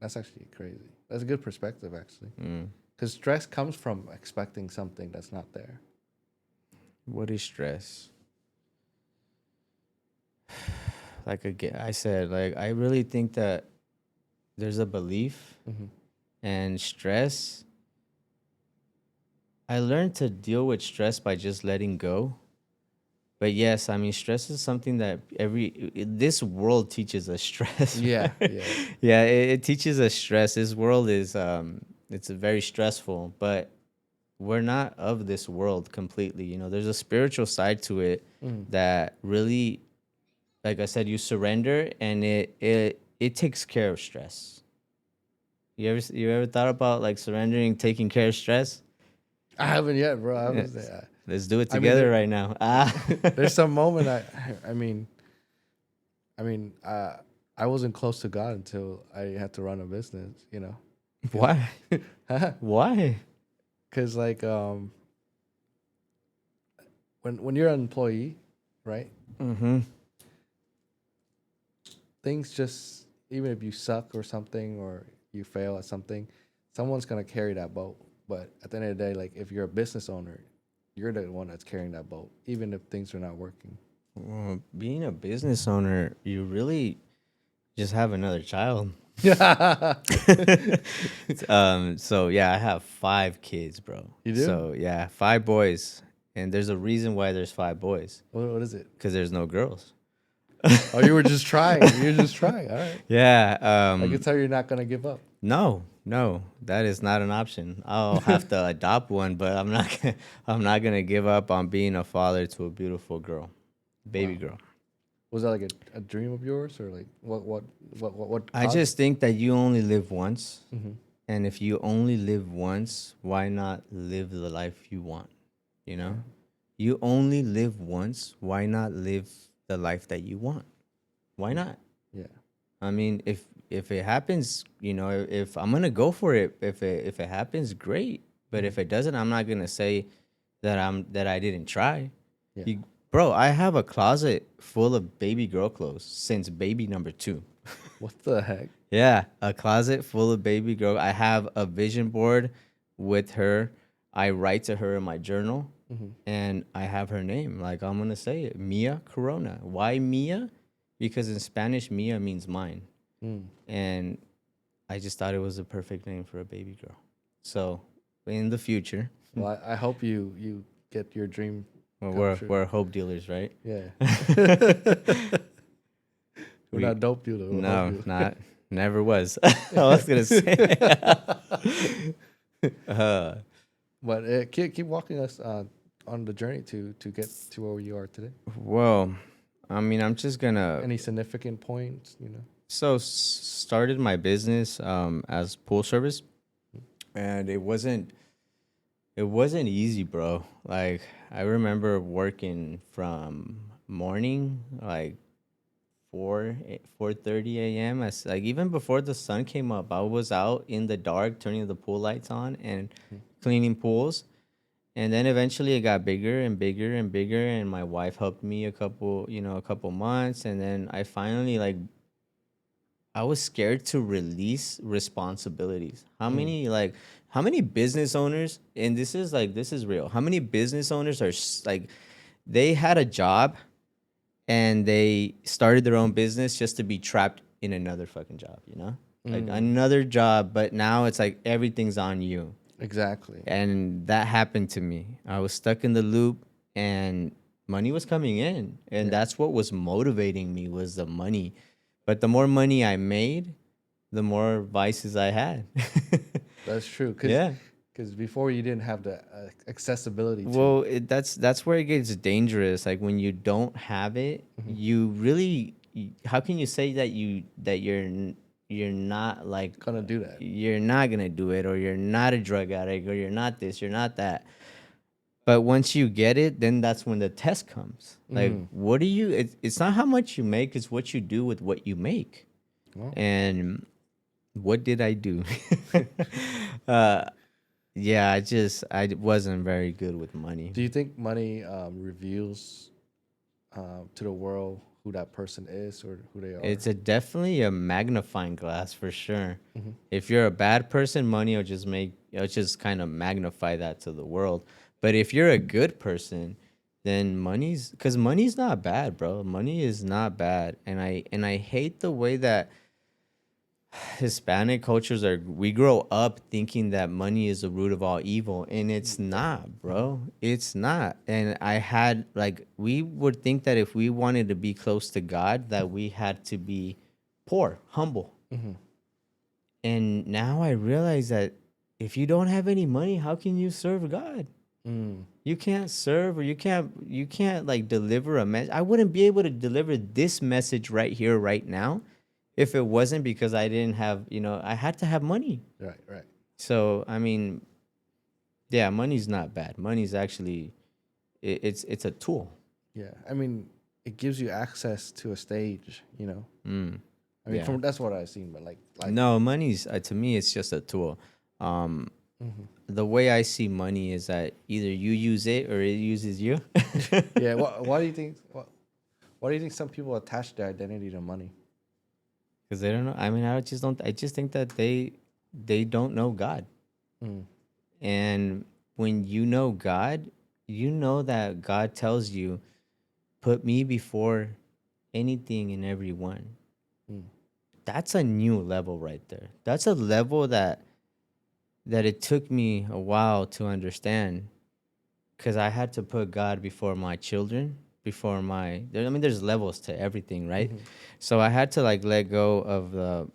That's actually crazy. That's a good perspective, actually. Because stress comes from expecting something that's not there. What is stress? like again, I said, like I really think that there's a belief and stress. I learned to deal with stress by just letting go. But yes, I mean, stress is something that this world teaches us stress. Yeah, Right? yeah. Yeah, it teaches us stress. This world is it's very stressful, but we're not of this world completely. You know, there's a spiritual side to it that really, like I said, you surrender and it takes care of stress. You ever thought about like surrendering, taking care of stress? I haven't yet, bro. I was Yes. there. Let's do it I mean, together right now. Ah. there's some moment I mean, I wasn't close to God until I had to run a business, you know. Why? Why? Cuz like when you're an employee, right? Mm-hmm. Things just, even if you suck or something or you fail at something, someone's going to carry that boat. But at the end of the day, like if you're a business owner, you're the one that's carrying that boat even if things are not working. Well, being a business owner, you really just have another child. So yeah, I have 5 kids, bro. You do? So yeah, 5 boys, and there's a reason why there's 5 boys, What is it? because there's no girls. Oh, you were just trying. You're just trying. All right. Yeah. I can tell you're not going to give up. No, that is not an option. I'll have to adopt one, but I'm not gonna give up on being a father to a beautiful girl, baby Wow. girl. Was that like a dream of yours or like what I caused just think that you only live once, it? Mhm. and if you only live once, why not live the life you want? You know, you only live once. Why not live the life that you want? Why not? Yeah. I mean, if it happens, you know, if I'm gonna go for it, if it happens, great. But if it doesn't, I'm not gonna say that I didn't try. Yeah. Bro, I have a closet full of baby girl clothes since baby number 2. What the heck? Yeah, a closet full of baby girl. I have a vision board with her. I write to her in my journal, and I have her name. Like I'm gonna say it, Mia Corona. Why Mia? Because in Spanish, Mia means mine, and I just thought it was a perfect name for a baby girl. So in the future, Well, I hope you get your dream well, come we're true. we're hope dealers, right? Yeah. We're We not dope dealers. We're no, hope dealers. not never was. I was gonna say. uh, But keep walking us on the journey to get to where you are today. well, I mean, I'm just gonna. Any significant points, you know? So started my business as pool service, and it wasn't easy, bro. Like I remember working from morning like 4:30 a.m. As like even before the sun came up, I was out in the dark turning the pool lights on and cleaning pools. And then eventually it got bigger and bigger and bigger, and my wife helped me a couple months, and then I finally like I was scared to release responsibilities. How many business owners, and this is real. How many business owners are like they had a job and they started their own business just to be trapped in another fucking job, you know? Like another job, but now it's like everything's on you. Exactly. And that happened to me. I was stuck in the loop and money was coming in. And that's what was motivating me was the money. But the more money I made, the more vices I had. That's true. Yeah. Because before you didn't have the accessibility to. Well, that's where it gets dangerous. Like when you don't have it, you really how can you say that you're not like Gonna do that. you're not gonna do it, or you're not a drug addict, or you're not this, you're not that. But once you get it, then that's when the test comes. Like, what do you? It's not how much you make; it's what you do with what you make. Well. And what did I do? Yeah, I wasn't very good with money. Do you think money reveals to the world who that person is or who they are? It's definitely a magnifying glass for sure. If you're a bad person, money it'll just kind of magnify that to the world. But if you're a good person, then money's not bad, bro. Money is not bad. And I hate the way that Hispanic cultures we grow up thinking that money is the root of all evil, and it's not, bro. It's not. And we would think that if we wanted to be close to God, that we had to be poor, humble. Mm-hmm. And now I realize that if you don't have any money, how can you serve God? Mm. You can't serve, or you can't like deliver a message. I wouldn't be able to deliver this message right here, right now, if it wasn't because I didn't have, I had to have money. Right, right. So, I mean, yeah, money's not bad. Money's actually, it's a tool. Yeah, I mean, it gives you access to a stage. You know, Mm, I mean, yeah. from that's what I've seen. But like, No, money's to me, it's just a tool. Um, mm-hmm. the way I see money is that either you use it or it uses you. Yeah. Why do you think? Why do you think some people attach their identity to money? Because they don't know. I mean, I just don't. I just think that they don't know God. Mm. And when you know God, you know that God tells you, put me before anything and everyone. Mm. That's a new level right there. That's a level that it took me a while to understand, because I had to put God before my children, before there's levels to everything, right? Mm-hmm. So I had to like let go of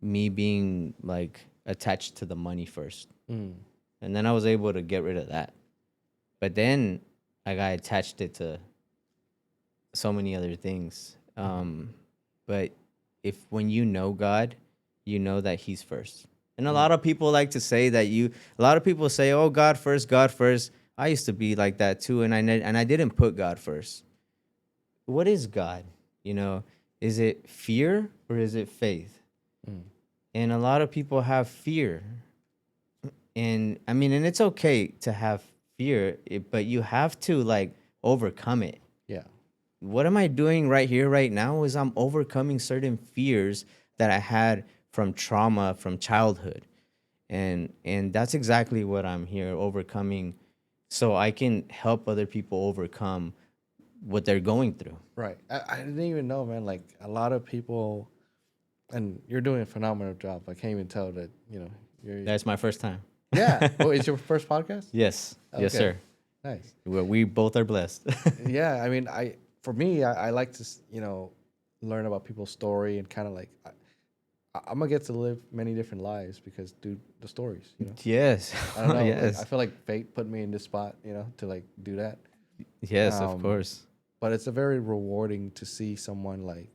me being like attached to the money first. Mm. And then I was able to get rid of that. But then I got attached it to so many other things. But when you know God, you know that He's first. And a lot of people like to say that a lot of people say, oh, God first, God first. I used to be like that too. And I didn't put God first. What is God? Is it fear or is it faith? Mm. And a lot of people have fear. And I mean, and it's okay to have fear, but you have to like overcome it. Yeah. What am I doing right here, right now, is I'm overcoming certain fears that I had from trauma from childhood. And that's exactly what I'm here overcoming, so I can help other people overcome what they're going through. Right. I didn't even know, man. Like a lot of people, and you're doing a phenomenal job. I can't even tell that you're. That's my first time. Yeah. Oh, it's your first podcast? Yes. Yes, Okay. sir. Nice. Well, we both are blessed. Yeah. I mean, for me, I like to learn about people's story and kind of like I'm gonna get to live many different lives because, dude, the stories. Yes. I don't know. Yes. Like, I feel like fate put me in this spot, to like do that. Yes, of Um, course. But it's a very rewarding to see someone like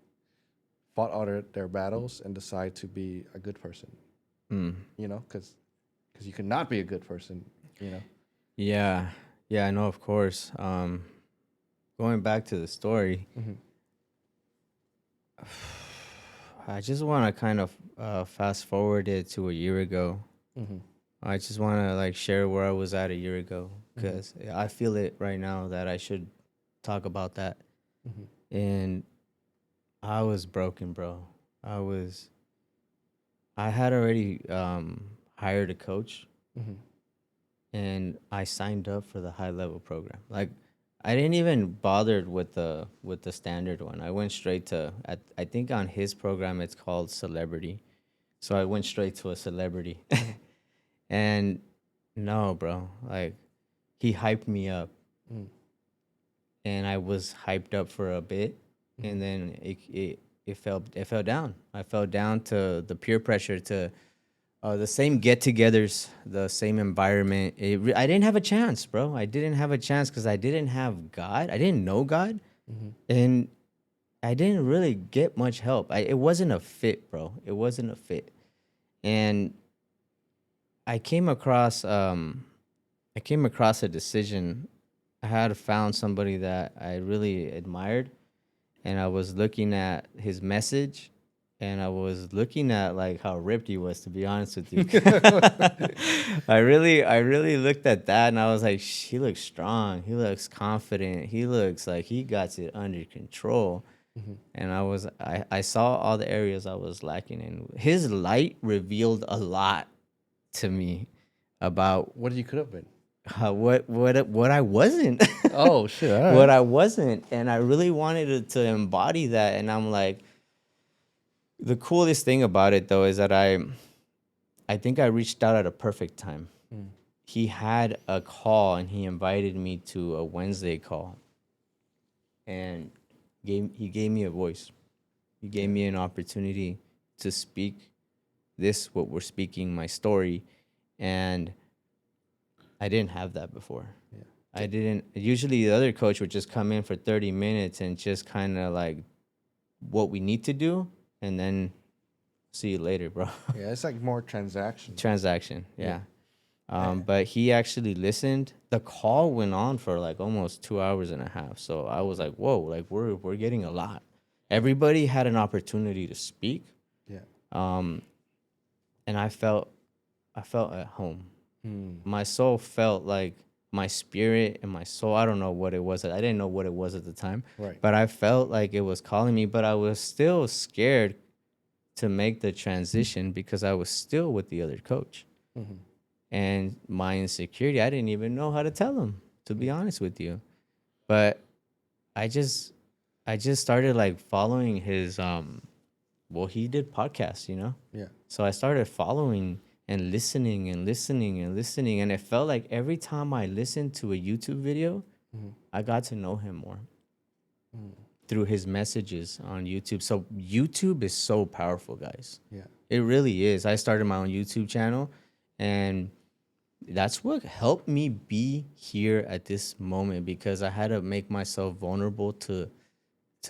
fought out their battles and decide to be a good person. Mm. Because you cannot be a good person. Yeah. Yeah, I know, of course. Going back to the story, Mm-hmm. I just want to kind of fast forward it to a year ago. Mm-hmm. I just want to like share where I was at a year ago, Mm-hmm. because I feel it right now that I should talk about that. Mm-hmm. And I was broken, bro. I had already hired a coach, Mm-hmm. and I signed up for the high level program. Like, I didn't even bother with the standard one. I went straight to I think on his program it's called Celebrity. So I went straight to a Celebrity. And no, bro, like he hyped me up, Mm-hmm. and I was hyped up for a bit, and then it fell down. I fell down to the peer pressure, to the same get-togethers, the same environment. I didn't have a chance, bro. I didn't have a chance because I didn't have God. I didn't know God, Mm-hmm. and I didn't really get much help. It wasn't a fit, bro. It wasn't a fit, and I came across a decision. I had found somebody that I really admired, and I was looking at his message, and I was looking at like how ripped he was, to be honest with you. I really looked at that, and I was like, he looks strong. He looks confident. He looks like he got it under control. Mm-hmm. And I saw all the areas I was lacking in. His light revealed a lot to me about What you could have been. what I wasn't. Oh shit! All What right. I wasn't, and I really wanted to embody that. And I'm like, the coolest thing about it though is that I think I reached out at a perfect time. Mm. He had a call and he invited me to a Wednesday call, and he gave me a voice. He gave me an opportunity to speak what we're speaking, my story, and I didn't have that before. Yeah. I didn't. Usually, the other coach would just come in for 30 minutes and just kind of like what we need to do, and then see you later, bro. Yeah, it's like more transaction. Transaction, yeah. Yeah. But he actually listened. The call went on for like almost 2 hours and a half. So I was like, whoa, like we're getting a lot. Everybody had an opportunity to speak. Yeah. Um, and I felt at home. Mm. My soul felt like my spirit and my soul. I don't know what it was. I didn't know what it was at the time. Right. But I felt like it was calling me. But I was still scared to make the transition because I was still with the other coach. Mm-hmm. And my insecurity, I didn't even know how to tell him, to be honest with you. But I just started like following his well, he did podcasts, you know? Yeah. So I started following and listening and listening and listening, and it felt like every time I listened to a YouTube video, Mm-hmm. I got to know him more through his messages on YouTube. So YouTube is so powerful, guys. Yeah. It really is. I started my own YouTube channel, and that's what helped me be here at this moment, because I had to make myself vulnerable to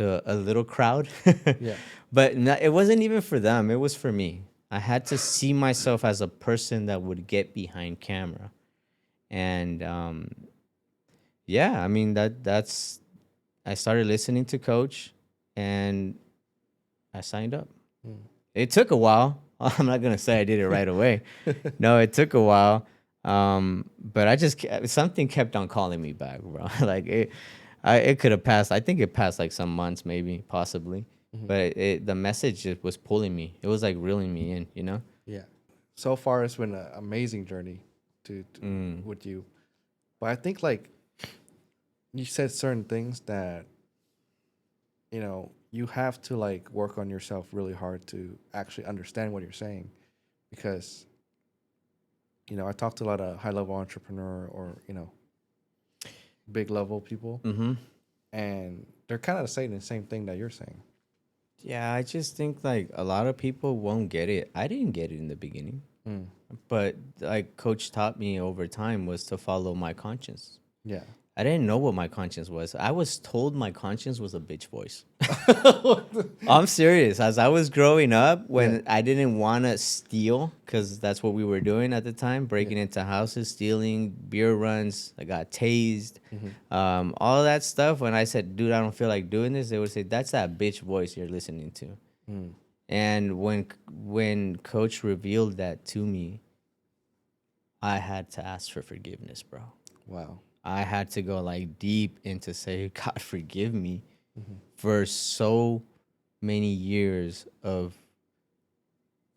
a little crowd. Yeah. But it wasn't even for them. It was for me. I had to see myself as a person that would get behind camera. And yeah, I mean that's I started listening to Coach, and I signed up. Mm. It took a while. I'm not gonna say I did it right away. No, it took a while. But something kept on calling me back, bro. Like it could have passed. I think it passed like some months, maybe, possibly. Mm-hmm. But the message just was pulling me. It was like reeling me in, you know. Yeah. So far, it's been an amazing journey to with you, but I think like you said certain things that you have to like work on yourself really hard to actually understand what you're saying, because I talk to a lot of high level entrepreneur or big level people, Mm-hmm. and they're kind of saying the same thing that you're saying. Yeah, I just think like a lot of people won't get it. I didn't get it in the beginning, Mm. but like Coach taught me over time was to follow my conscience. Yeah. I didn't know what my conscience was. I was told my conscience was a bitch voice. I'm serious. As I was growing up, when I didn't want to steal, because that's what we were doing at the time, breaking into houses, stealing beer runs. I got tased. All of that stuff. When I said, dude, I don't feel like doing this, they would say, that's that bitch voice you're listening to. Mm. And when Coach revealed that to me, I had to ask for forgiveness, bro. Wow. I had to go like deep into say, God, forgive me for so many years of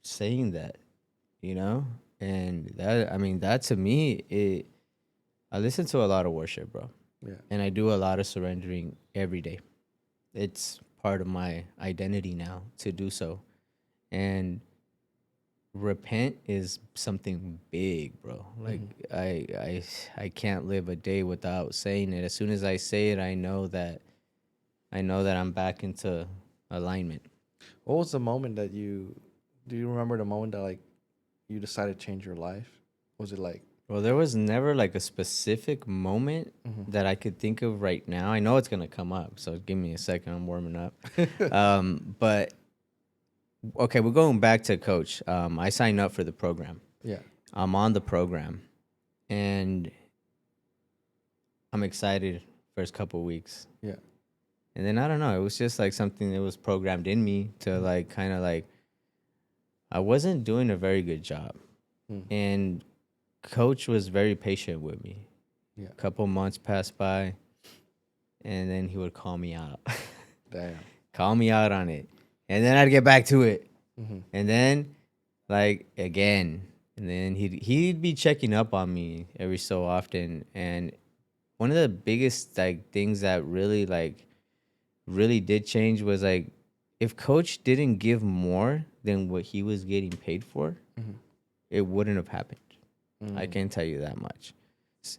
saying that, you know? And that to me, I listen to a lot of worship, bro. Yeah. And I do a lot of surrendering every day. It's part of my identity now to do so. And repent is something big, bro. Like I can't live a day without saying it. As soon as I say it, I know that I'm back into alignment. What was the moment do you remember the moment that like you decided to change your life? Was it like, Well, there was never like a specific moment that I could think of right now. I know it's gonna come up, so give me a second. I'm warming up. But okay, we're going back to Coach. I signed up for the program. yeah. I'm on the program, and I'm excited first couple weeks. Yeah. And then I don't know, it was just like something that was programmed in me to like kind of like I wasn't doing a very good job. And Coach was very patient with me. Yeah. A couple months passed by, and then he would call me out. Damn. Call me out on it. And then I'd get back to it. Mm-hmm. And then like again. And then he'd be checking up on me every so often. And one of the biggest like things that really did change was like if coach didn't give more than what he was getting paid for, it wouldn't have happened. I can tell you that much.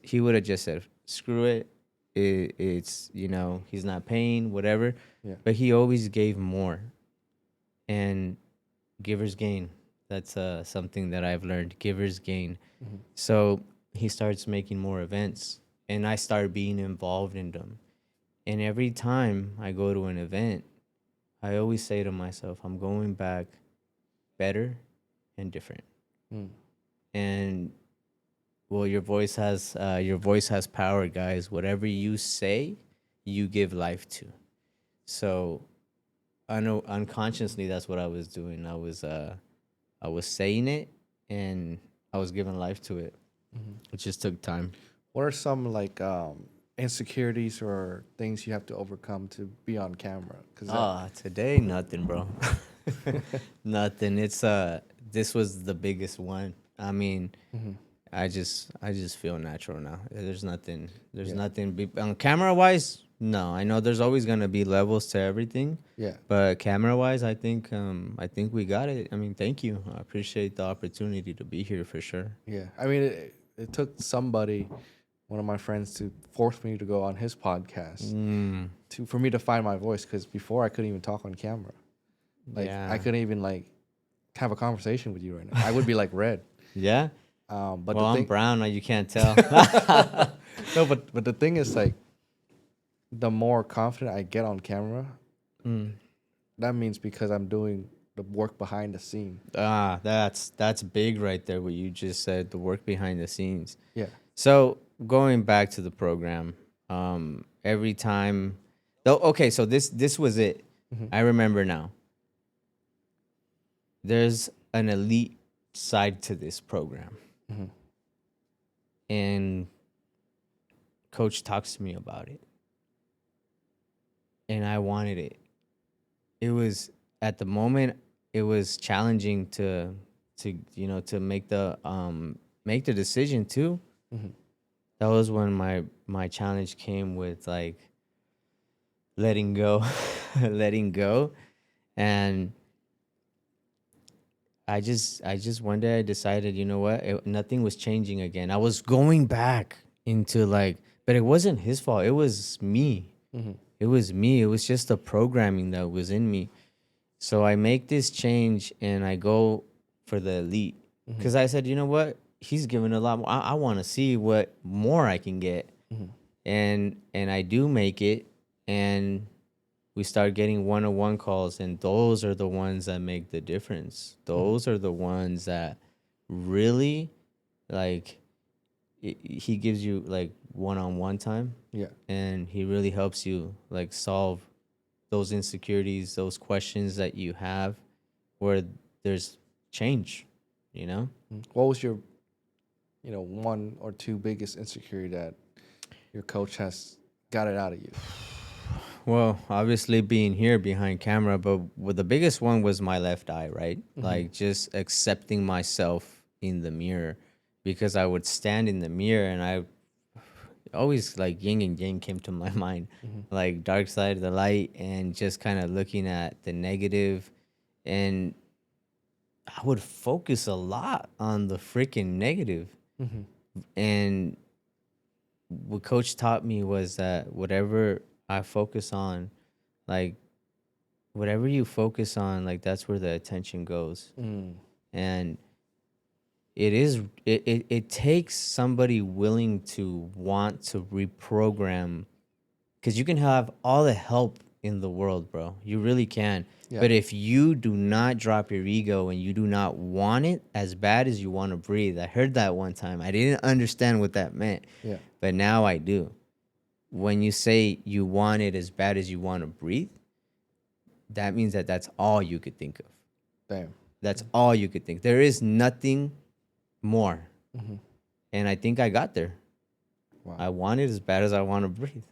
He would have just said, "Screw it. It's he's not paying whatever." Yeah. But he always gave more, and givers gain. That's something that I've learned. Givers gain. So he starts making more events, and I start being involved in them. And every time I go to an event, I always say to myself, I'm going back better and different. Mm. And well, your voice has power, guys. Whatever you say, you give life to. So I know unconsciously that's what I was doing. I was saying it and I was giving life to it. It just took time. What are some like insecurities or things you have to overcome to be on camera? Because Today nothing, bro. Nothing. This was the biggest one. I mean, I just feel natural now. There's nothing. There's Yeah. nothing on camera wise. No, I know there's always gonna be levels to everything. yeah, But camera wise, I think we got it. I mean, thank you. I appreciate the opportunity to be here for sure. yeah. I mean, it took somebody, one of my friends, to force me to go on his podcast for me to find my voice. Because before I couldn't even talk on camera. Like Yeah. I couldn't even like have a conversation with you right now. I would be like red. Yeah. But Well, the I'm thing, brown. You can't tell. no, but the thing is like, the more confident I get on camera, that means because I'm doing the work behind the scene. That's big right there. What you just said, the work behind the scenes. Yeah. So going back to the program, every time, though. Okay, so this was it. I remember now. There's an elite side to this program, and coach talks to me about it, and I wanted it. It was at the moment it was challenging to make the decision too. That was when my challenge came with like letting go, letting go, and I just one day I decided, you know what, nothing was changing again. I was going back into like, but it wasn't his fault. It was me. It was me. It was just the programming that was in me. So I make this change and I go for the elite because I said, you know what, he's giving a lot more. I want to see what more I can get, and I do make it, and we start getting one-on-one calls, and those are the ones that make the difference. Those are the ones that really, like, he gives you like one-on-one time, Yeah. and he really helps you like solve those insecurities, those questions that you have, where there's change, you know? What was your, one or two biggest insecurity that your coach has got it out of you? Well, obviously being here behind camera, but the biggest one was my left eye, right? Like just accepting myself in the mirror, because I would stand in the mirror and I always like yin and yang came to my mind, like dark side of the light, and just kind of looking at the negative, and I would focus a lot on the freaking negative. And what coach taught me was that whatever I focus on, like whatever you focus on, like that's where the attention goes. And it takes somebody willing to want to reprogram, because you can have all the help in the world, bro. You really can. Yeah. But if you do not drop your ego and you do not want it as bad as you want to breathe, I heard that one time. I didn't understand what that meant. Yeah. But now I do. When you say you want it as bad as you want to breathe, that means that that's all you could think of. Damn. That's all you could think. There is nothing more. And I think I got there. Wow. I want it as bad as I want to breathe.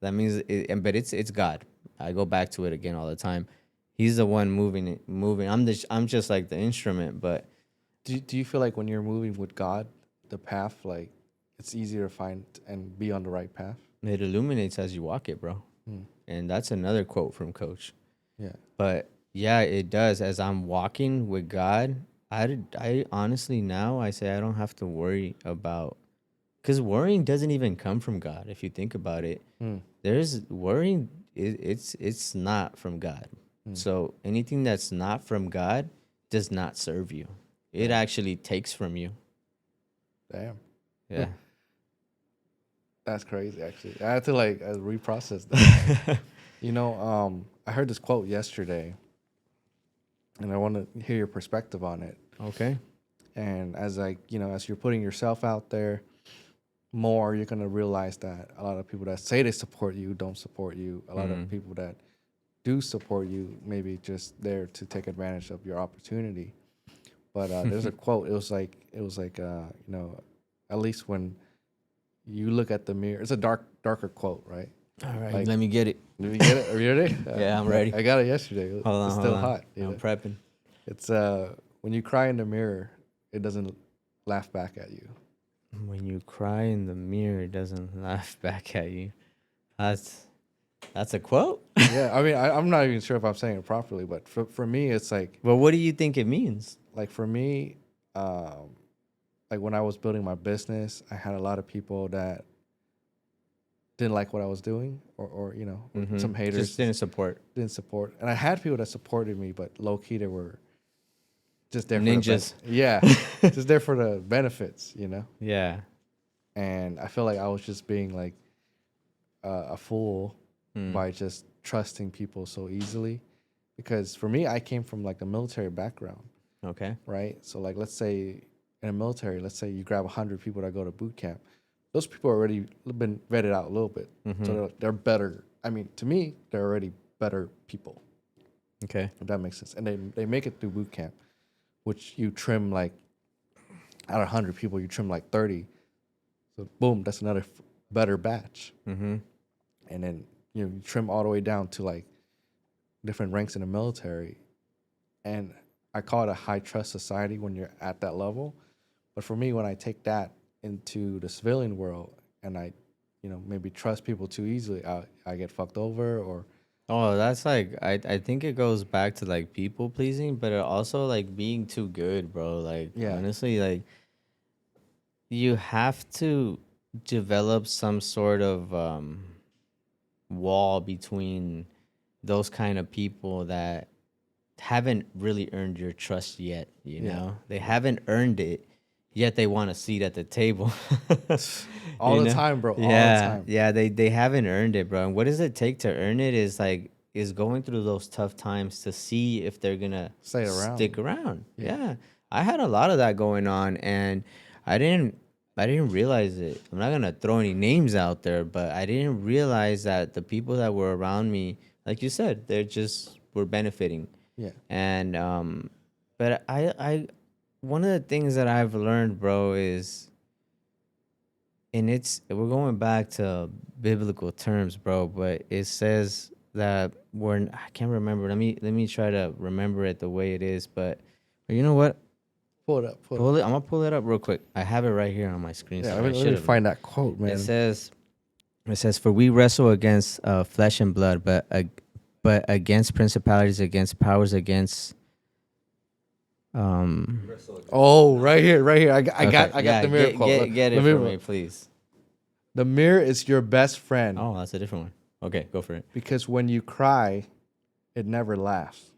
That means, but it's God. I go back to it again all the time. He's the one moving it, moving. I'm just like the instrument, but Do you feel like when you're moving with God, the path, like, it's easier to find and be on the right path? It illuminates as you walk it, bro. Hmm. And that's another quote from Coach. Yeah. But yeah, it does. As I'm walking with God, I honestly now I say I don't have to worry about, because worrying doesn't even come from God. If you think about it, Hmm. there's worrying. It's not from God. Hmm. So anything that's not from God does not serve you. It Yeah. actually takes from you. Damn. Yeah. That's crazy, actually. I had to like reprocess that. I heard this quote yesterday, and I want to hear your perspective on it. Okay. And as you're putting yourself out there more, you're gonna realize that a lot of people that say they support you don't support you. A lot of people that do support you maybe just there to take advantage of your opportunity. But there's a quote. At least when you look at the mirror, it's a darker quote, right? All right. Like, Let me get it. did you get it? Are you ready? Yeah, I'm ready. I got it yesterday. Hold on. It's hold still on. hot. I'm prepping. It's when you cry in the mirror, it doesn't laugh back at you. When you cry in the mirror, it doesn't laugh back at you. That's a quote. Yeah, I mean, I'm not even sure if I'm saying it properly, but for me, it's like But what do you think it means? for me, like when I was building my business, I had a lot of people that didn't like what I was doing, or some haters Just didn't support. didn't support, and I had people that supported me, but low key they were just there Ninjas. for the yeah, just there for the benefits, Yeah. And I feel like I was just being like a fool by just trusting people so easily, because for me, I came from like a military background, Okay. right? So like, let's say in the military, let's say you grab 100 people that go to boot camp. Those people already been vetted out a little bit, so they're better. I mean, to me, they're already better people. Okay. If that makes sense, and they make it through boot camp, which you trim like out of 100 people, you trim like 30. So boom, that's another better batch. Mm-hmm. And then you trim all the way down to like different ranks in the military, and I call it a high trust society when you're at that level. But for me, when I take that into the civilian world and I, maybe trust people too easily, I get fucked over. Or Oh, that's like I think it goes back to like people pleasing, but it also like being too good, bro. Like Yeah. honestly, like you have to develop some sort of wall between those kind of people that haven't really earned your trust yet, they haven't earned it yet, they want a seat at the table. all You the know? time, bro. All the Yeah, time. yeah, they haven't earned it, bro. And what does it take to earn it is going through those tough times to see if they're gonna Stay around. stick around. Yeah. Yeah, I had a lot of that going on, and I didn't I didn't realize it. I'm not gonna throw any names out there, but I didn't realize that the people that were around me, like you said, they're just were benefiting. Yeah. And but I one of the things that I've learned, bro, is, and we're going back to biblical terms, bro, but it says that I can't remember. Let me try to remember it the way it is, but you know what? Pull it up. I'm gonna pull it up real quick. I have it right here on my screen. Yeah, So let me find that quote, man. It says, "For we wrestle against flesh and blood, but against principalities, against powers, against." Oh, right here. I got the mirror quote. Get it for me, please. The mirror is your best friend. Oh, that's a different one. Okay, go for it. Because when you cry, it never laughs.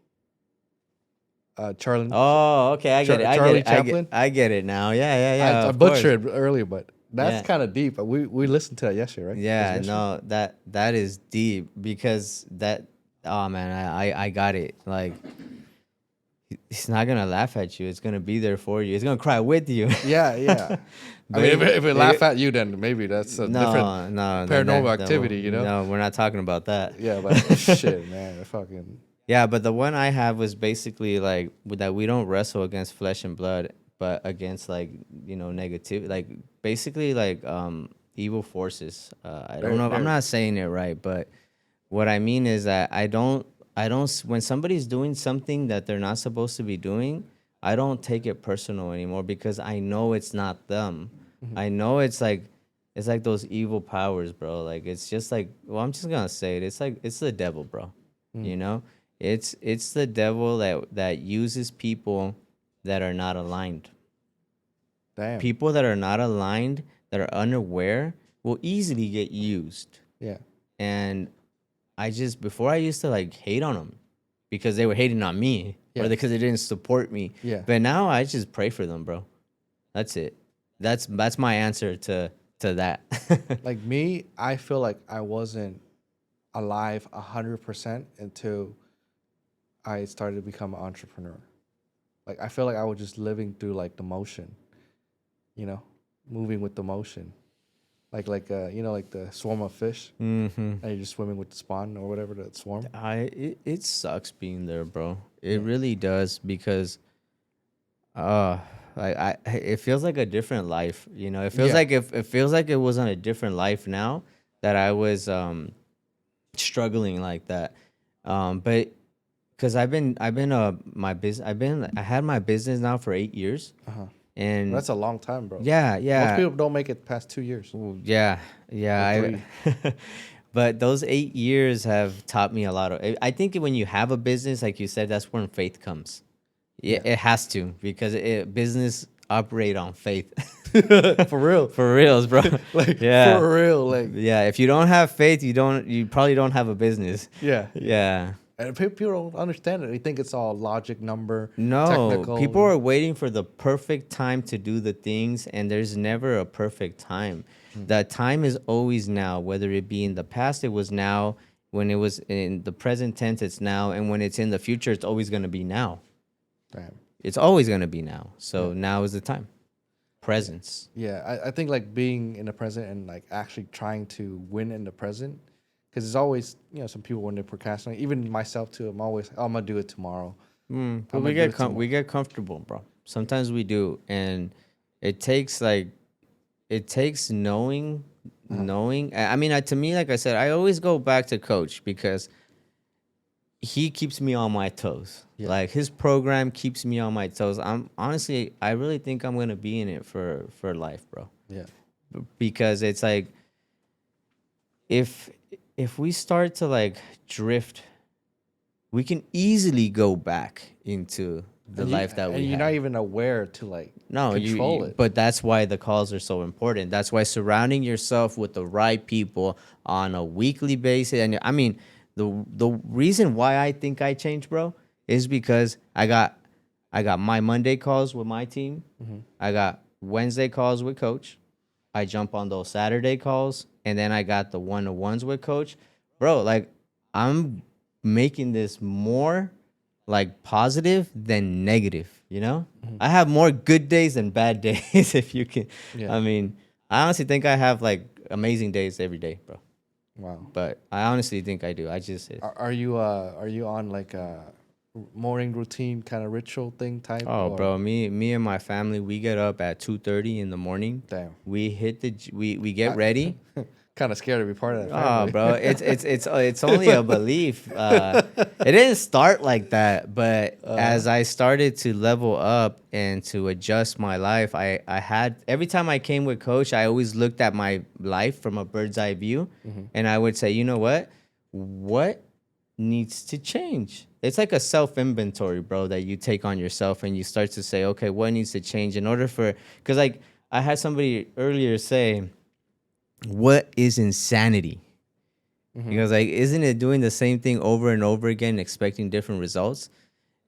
Charlie. Oh, okay, I get it. Charlie Chaplin? I get it now. Yeah. I of course. butchered it earlier, but that's Yeah. kind of deep. We listened to that yesterday, right? Yeah, Was it yesterday? no, that is deep, because oh man, I got it. Like, it's not gonna laugh at you. It's gonna be there for you. It's gonna cry with you. Yeah. I mean, if it laugh at you, then maybe that's a different paranormal activity, No, we're not talking about that. Yeah, but shit, man, fucking. Yeah, but the one I have was basically like that we don't wrestle against flesh and blood, but against like negativity, like basically like evil forces. I don't know. I'm not saying it right, but what I mean is that I don't when somebody's doing something that they're not supposed to be doing, I don't take it personal anymore because I know it's not them. Mm-hmm. I know it's like those evil powers, bro. Like it's just like, well, I'm just gonna say it. It's like it's the devil, bro. Mm. You know, it's the devil that uses people that are not aligned. Damn. People that are not aligned, that are unaware, will easily get used. Yeah. And I just before I used to like hate on them because they were hating on me or Yeah. because they didn't support me. Yeah. But now I just pray for them, bro. That's it. That's my answer to that. Like me, I feel like I wasn't alive 100% until I started to become an entrepreneur. Like I feel like I was just living through like the motion, you know, moving with the motion. You know, like the swarm of fish, Mm-hmm. and you're just swimming with the spawn or whatever the swarm. It sucks being there, bro. It Yeah. really does because uh I it feels like a different life, you know. It feels Yeah. like if it feels like it was on a different life now that I was struggling like that. But because I've been my business I had my business now for 8 years. Uh-huh. And That's a long time, bro. yeah, Most yeah. people don't make it past 2 years Ooh, yeah, yeah. or 3. But those 8 years have taught me a lot of. I think when you have a business, like you said, that's when faith comes. Yeah, Yeah. it has to because business operate on faith. For real. For reals, bro. Like Yeah, for real. Like yeah. If you don't have faith, you probably don't have a business. yeah. Yeah. And people don't understand it. They think it's all logic, number, No, technical. people are waiting for the perfect time to do the things, and there's never a perfect time. The time is always now, whether it be in the past, it was now. When it was in the present tense, it's now. And when it's in the future, it's always going to be now. Damn. It's always going to be now. So now is the time. Presence. Yeah, I think like being in the present and like actually trying to win in the present, because there's always, you know, some people when they procrastinate, even myself too. I'm always, oh, I'm gonna do it tomorrow. But I'm we gonna do it we get comfortable, bro. Sometimes we do, and it takes like it takes knowing. I mean, to me, like I said, I always go back to coach because he keeps me on my toes. Yeah. Like his program keeps me on my toes. I'm honestly, I really think I'm gonna be in it for life, bro. Yeah, Because it's like if we start to like drift, we can easily go back into the and life that we and you're had. not even aware to like No, control it. But that's why the calls are so important. That's why surrounding yourself with the right people on a weekly basis. And I mean, the reason why I think I changed, bro, is because I got my Monday calls with my team. I got Wednesday calls with coach. I jump on those Saturday calls, and then I got the one-to-ones with coach. Bro, like I'm making this more like positive than negative, you know? I have more good days than bad days if you can. Yeah. I mean, I honestly think I have like amazing days every day, bro. Wow. But I honestly think I do. I just Are you on like a morning routine kind of ritual thing type? Oh, or? bro, me and my family, we get up at 2:30 in the morning. Damn. We hit we get ready. Kind of scared to be part of that Oh, family. bro, it's only a belief. It didn't start like that, but as I started to level up and to adjust my life, I had every time I came with coach, I always looked at my life from a bird's eye view, and I would say, you know what needs to change? It's like a self inventory, bro, that you take on yourself, and you start to say, okay, what needs to change in order for? Because like I had somebody earlier say, what is insanity? Because like, isn't it doing the same thing over and over again, expecting different results?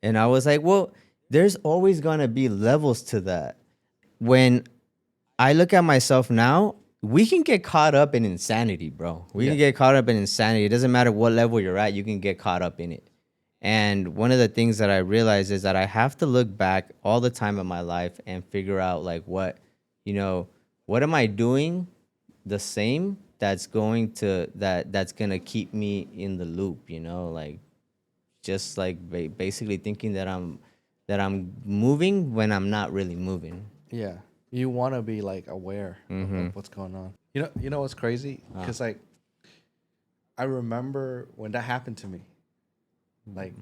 And I was like, well, there's always gonna be levels to that. When I look at myself now, we can get caught up in insanity, bro. We can get caught up in insanity. It doesn't matter what level you're at, you can get caught up in it. And one of the things that I realized is that I have to look back all the time in my life and figure out like what am I doing the same that's going to that's gonna keep me in the loop, like just like basically thinking that I'm moving when I'm not really moving. Yeah, you want to be like aware of like, what's going on. You know what's crazy? Because like I remember when that happened to me. Like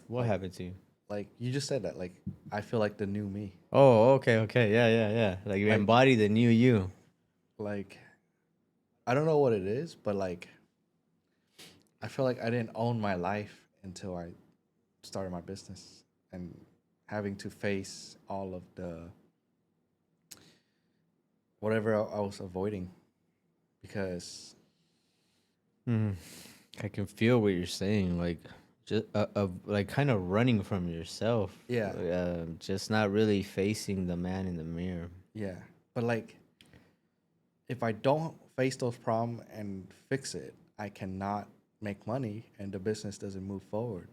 What happened to you? like you just said that. Like I feel like the new me. Oh, okay. Yeah. Like you Like embody the new you. like I don't know what it is, but like I feel like I didn't own my life until I started my business and having to face all of the whatever I was avoiding because Mm. I can feel what you're saying. Like just like kind of running from yourself. yeah, Just not really facing the man in the mirror. yeah. But like if I don't face those problems and fix it, I cannot make money and the business doesn't move forward.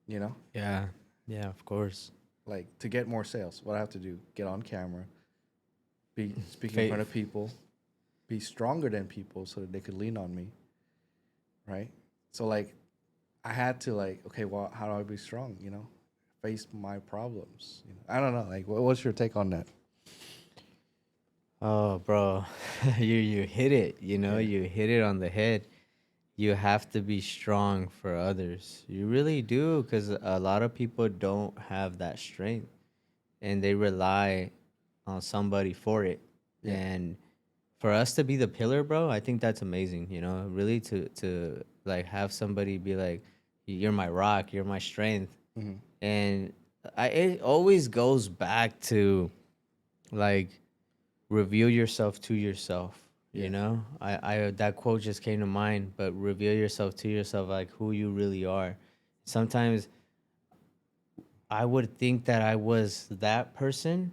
You know? Yeah. Yeah, of course. Like to get more sales, what I have to do, get on camera, be speaking in Fa- front of people, be stronger than people so that they could lean on me, right? So like I had to like, okay, well, how do I be strong, you know? Face my problems. You know? I don't know. Like what's your take on that? Oh, bro, you hit it. You know, Yeah. you hit it on the head. You have to be strong for others. You really do, because a lot of people don't have that strength, and they rely on somebody for it. Yeah. And for us to be the pillar, bro, I think that's amazing. You know, really to like have somebody be like, "You're my rock. You're my strength." Hmm. And it always goes back to like reveal yourself to yourself. You Yeah. know, I that quote just came to mind, but reveal yourself to yourself, like who you really are. Sometimes I would think that I was that person,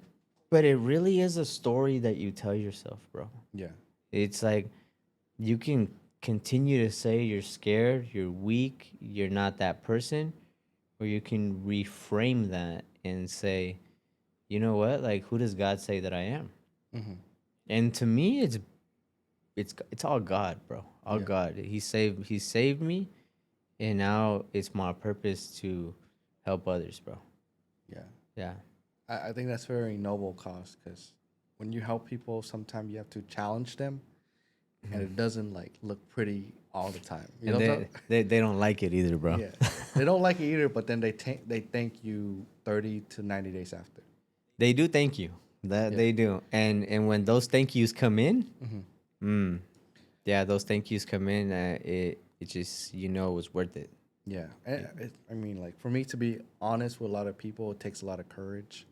but it really is a story that you tell yourself, bro. Yeah. It's like you can continue to say you're scared, you're weak, you're not that person, or you can reframe that and say, you know what, like who does God say that I am? Hmm. And to me, it's all God, bro. All Yeah. God. He saved me, and now it's my purpose to help others, bro. Yeah. Yeah. I think that's very noble cause because when you help people, sometimes you have to challenge them, and it doesn't like look pretty all the time. You know And what I'm they, talking? they they don't like it either, bro. Yeah, they don't like it either, but then they thank you 30 to 90 days after. They do thank you. That Yeah. they do. And when those thank yous come in, Hmm. mm, yeah, those thank yous come in, it just it was worth it. Yeah, Yeah. I mean, like for me to be honest with a lot of people, it takes a lot of courage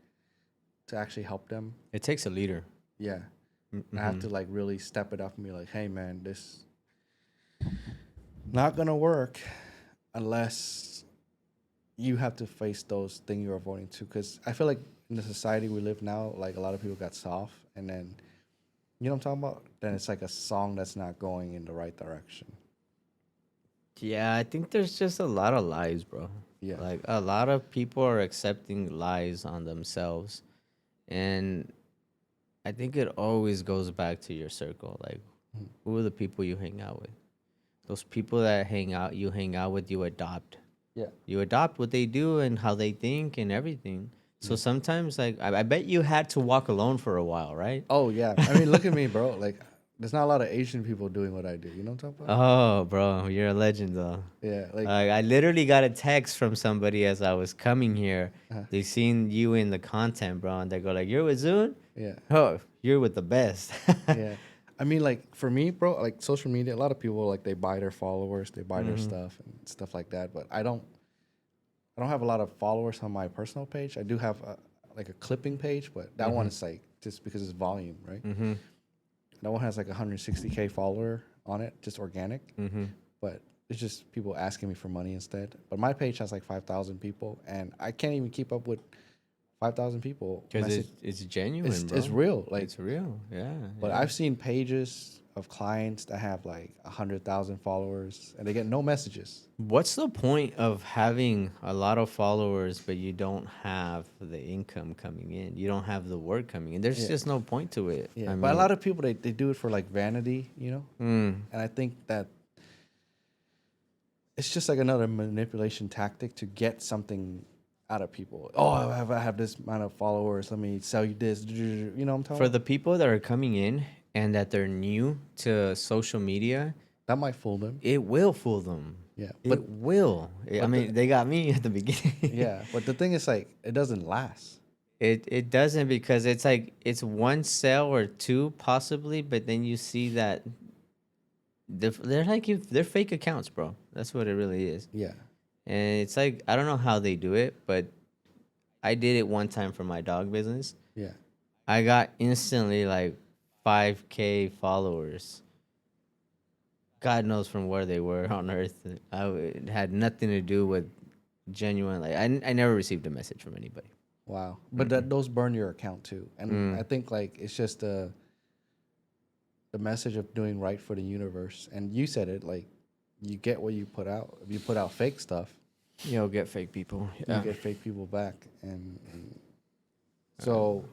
to actually help them. It takes a leader. Yeah, I have Mm-hmm. to like really step it up and be like, hey man, this not gonna work unless you have to face those things you're avoiding too. Because I feel like in the society we live now, like a lot of people got soft, and then you know what I'm talking about. Then it's like a song that's not going in the right direction. Yeah, I think there's just a lot of lies, bro. Yeah, Like a lot of people are accepting lies on themselves. And I think it always goes back to your circle. Like, mhm, who are the people you hang out with? Those people that hang out with, you adopt. yeah, You adopt what they do and how they think and everything. So yeah. sometimes, like, I bet you had to walk alone for a while, right? Oh yeah, I mean, look at me, bro. Like, there's not a lot of Asian people doing what I do. You know what I'm talking about? Oh, bro, you're a legend, though. Yeah, like, I literally got a text from somebody as I was coming here. uh, They seen you in the content, bro, and they go like, "You're with Zune? yeah, Oh, you're with the best." yeah. I mean, like for me, bro, like social media, a lot of people like they buy their followers, they buy their Hmm. stuff and stuff like that. But I don't. I don't have a lot of followers on my personal page. I do have like a clipping page, but that one Hmm. is like just because it's volume, right? Hmm. That one has like 160K follower on it, just organic. Hmm. But it's just people asking me for money instead. But my page has like 5,000 people, and I can't even keep up with 5,000 people Because message. it's genuine, It's bro. real, like. It's real. Yeah, But yeah. I've seen pages of clients that have like 100,000 followers, and they get no messages. What's the point of having a lot of followers, but you don't have the income coming in? You don't have the work coming in. There's Yeah, just no point to it. yeah. I But a mean, lot of people they do it for like vanity, you know. mm, And I think that it's just like another manipulation tactic to get something out of people. Oh, I have this amount of followers. Let me sell you this. You know what I'm talking for about? the people that are coming in and that they're new to social media, That might fool them. it will fool them. Yeah, It will. I but mean, they got me at the beginning. yeah, but the thing is like it doesn't last. It doesn't, because it's like it's one sale or two possibly, but then you see that they're like they're fake accounts, bro. That's what it really is. Yeah. And it's like I don't know how they do it, but I did it one time for my dog business. Yeah. I got instantly like 5K followers. God knows from where they were on Earth. It had nothing to do with genuine. Like I never received a message from anybody. Wow. But that those burn your account too. And I think like it's just the message of doing right for the universe. And you said it like you get what you put out. If you put out fake stuff, You'll get fake people. you get fake people back. And so,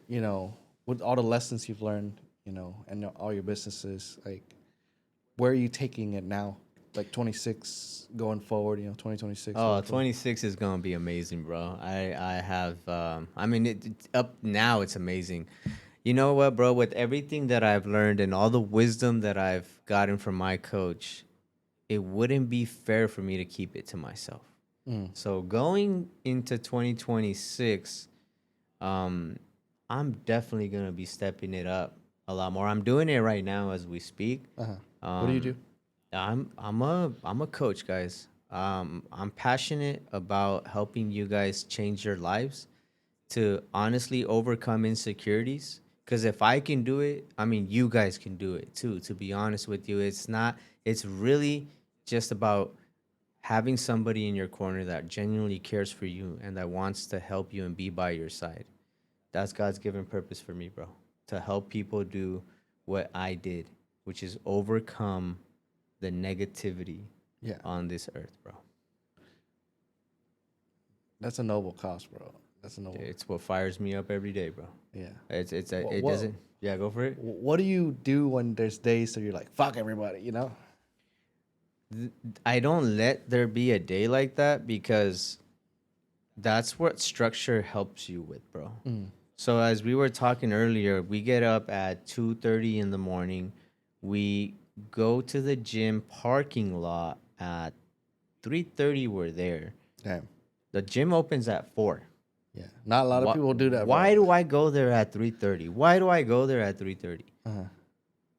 with all the lessons you've learned, and all your businesses, like where are you taking it now? Like 26 going forward, 2026. Oh, going forward? 26 is gonna be amazing, bro. I have I mean it up now it's amazing. You know what, bro? With everything that I've learned and all the wisdom that I've gotten from my coach, it wouldn't be fair for me to keep it to myself. So going into 2026, I'm definitely gonna be stepping it up a lot more. I'm doing it right now as we speak. Uh-huh. What do you do? I'm a coach, guys. I'm passionate about helping you guys change your lives to honestly overcome insecurities. Because if I can do it, I mean, you guys can do it too. To be honest with you, it's not. It's really just about having somebody in your corner that genuinely cares for you and that wants to help you and be by your side. That's God's given purpose for me, bro. To help people do what I did, which is overcome the negativity Yeah. on this earth, bro. That's a noble cause, bro. That's a noble. It's what fires me up every day, bro. Yeah. It What, doesn't. Yeah, go for it. what do you do when there's days that you're like, fuck everybody? I don't let there be a day like that because that's what structure helps you with, bro. So as we were talking earlier, we get up at 2:30 in the morning. We go to the gym parking lot at 3:30. We're there. Damn. The gym opens at 4. Yeah. Not a lot of people do that, Why bro. do I go there at 3:30? Why do I go there at 3:30? Uh-huh.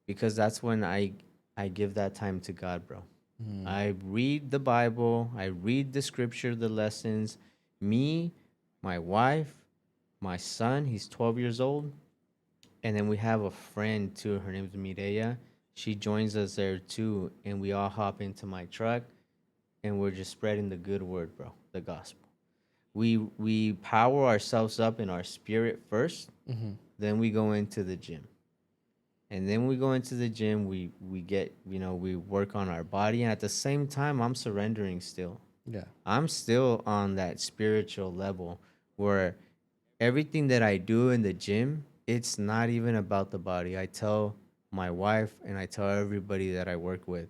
Because that's when I give that time to God, bro. I read the Bible, I read the scripture, the lessons. Me, my wife, my son, he's 12 years old, and then we have a friend too. Her name's Mireya. She joins us there too, and we all hop into my truck, and we're just spreading the good word, bro, the gospel. We power ourselves up in our spirit first, then we go into the gym. And then we go into the gym, we get, we work on our body, and at the same time I'm surrendering still. Yeah. I'm still on that spiritual level where everything that I do in the gym, it's not even about the body. I tell my wife and I tell everybody that I work with,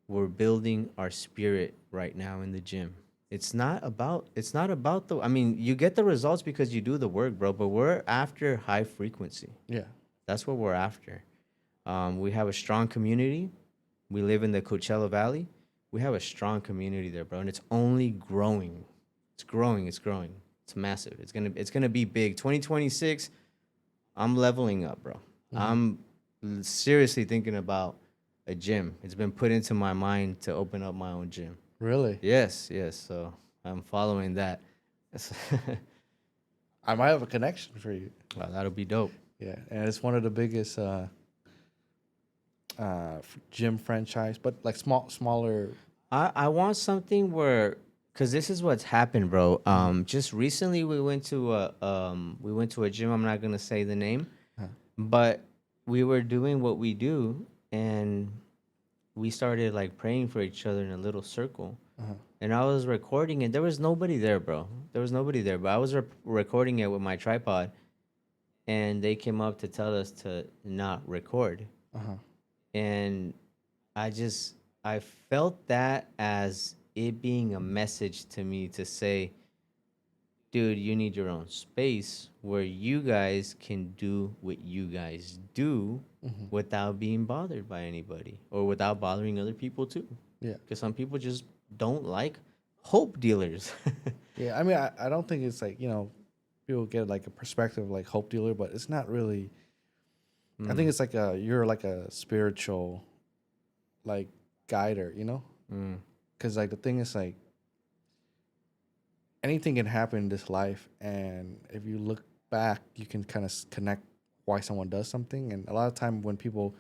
we're building our spirit right now in the gym. It's not about I mean, you get the results because you do the work, bro, but we're after high frequency. Yeah. That's what we're after. We have a strong community. We live in the Coachella Valley. We have a strong community there, bro, and it's only growing. It's growing. It's growing. It's massive. It's gonna be big. 2026. I'm leveling up, bro. I'm seriously thinking about a gym. It's been put into my mind to open up my own gym. Really? Yes, yes. So I'm following that. I might have a connection for you. Wow, that'll be dope. Yeah. And it's one of the biggest gym franchise, but like smaller. I want something where, cause this is what's happened, bro. Just recently we went to a gym. I'm not gonna say the name, but we were doing what we do, and we started like praying for each other in a little circle. And I was recording it. There was nobody there, bro. There was nobody there, but I was recording it with my tripod, and they came up to tell us to not record. And I felt that as it being a message to me to say, dude, you need your own space where you guys can do what you guys do without being bothered by anybody or without bothering other people too. Yeah. Because some people just don't like hope dealers. Yeah, I mean, I don't think it's like, people get like a perspective like hope dealer, but it's not really. I think Mm, it's like you're like a spiritual like guider, mm, because like the thing is like anything can happen in this life, and if you look back, you can kind of connect why someone does something. And a lot of time when people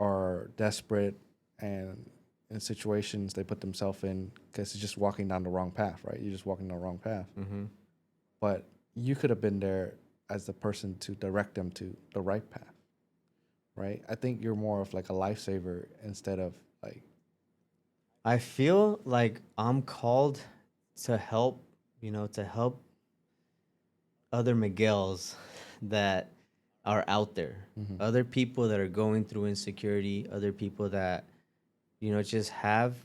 are desperate and in situations they put themselves in because it's just walking down the wrong path, right? You're just walking down the wrong path, mm-hmm. but you could have been there as the person to direct them to the right path, right? I think you're more of like a lifesaver instead of like, I feel like I'm called to help, to help other Miguels that are out there, hmm other people that are going through insecurity, other people that, just have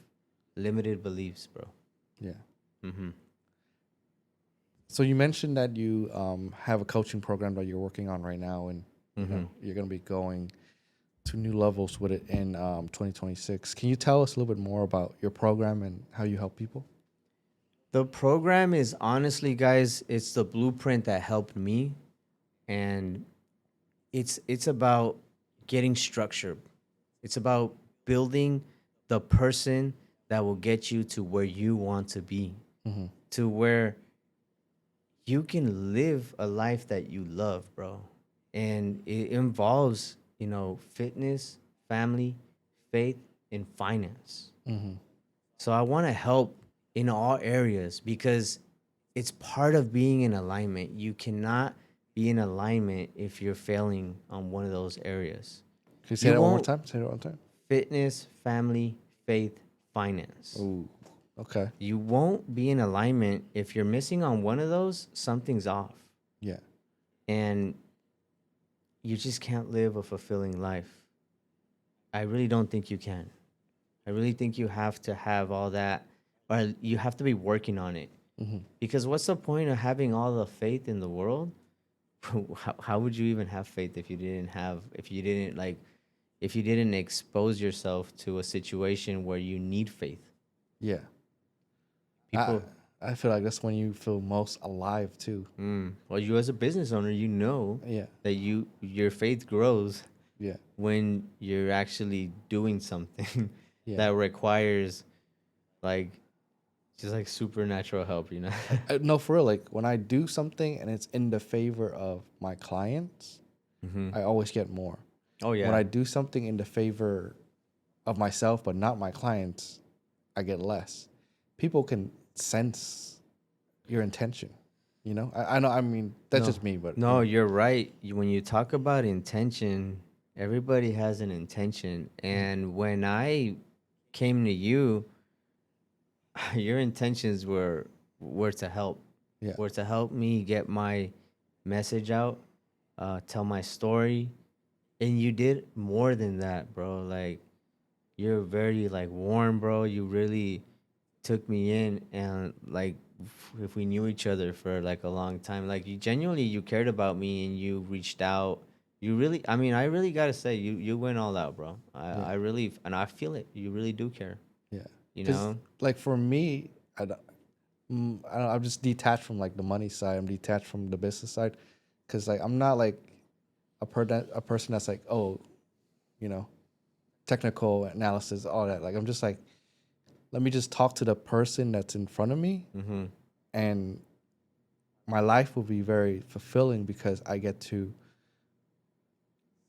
limited beliefs, bro. yeah. Mm-hmm. So you mentioned that you have a coaching program that you're working on right now, and Mm-hmm. you're going to be going to new levels with it in 2026. Can you tell us a little bit more about your program and how you help people? The program is honestly, guys, it's the blueprint that helped me, and it's about getting structure. It's about building the person that will get you to where you want to be, hmm to where you can live a life that you love, bro. And it involves, fitness, family, faith, and finance. hmm So I want to help in all areas because it's part of being in alignment. You cannot be in alignment if you're failing on one of those areas. Can you say You that one more won't time? Say that one more time. fitness, family, faith, finance. Ooh, okay. You won't be in alignment if you're missing on one of those, something's off. Yeah. And you just can't live a fulfilling life. I really don't think you can. I really think you have to have all that, or you have to be working on it. hmm Because what's the point of having all the faith in the world? How would you even have faith if you didn't have, if you didn't expose yourself to a situation where you need faith? Yeah. I People, I feel like that's when you feel most alive too. well, you as a business owner, Yeah. that your faith grows Yeah. when you're actually doing something Yeah. that requires like just like supernatural help, No, for real. Like when I do something and it's in the favor of my clients, hmm I always get more. Oh When yeah. I do something in the favor of myself but not my clients, I get less. People can sense your intention. I know. I mean, that's No, just me, but no, you're right. When you talk about intention, everybody has an intention. Mhm. And when I came to you, your intentions were to help, Yeah. were to help me get my message out, tell my story, and you did more than that, bro. Like you're very like warm, bro. You really took me in, and like if we knew each other for like a long time, like you genuinely you cared about me and you reached out. You really, I mean, I really gotta say, you went all out, bro. Yeah. I really, and I feel it. You really do care, Yeah. you Because know. like for me, I'm just detached from like the money side. I'm detached from the business side. Because like I'm not like a person that's like, oh, you know technical analysis, all that. Like I'm just like, let me just talk to the person that's in front of me, Mm-hmm. and my life will be very fulfilling because I get to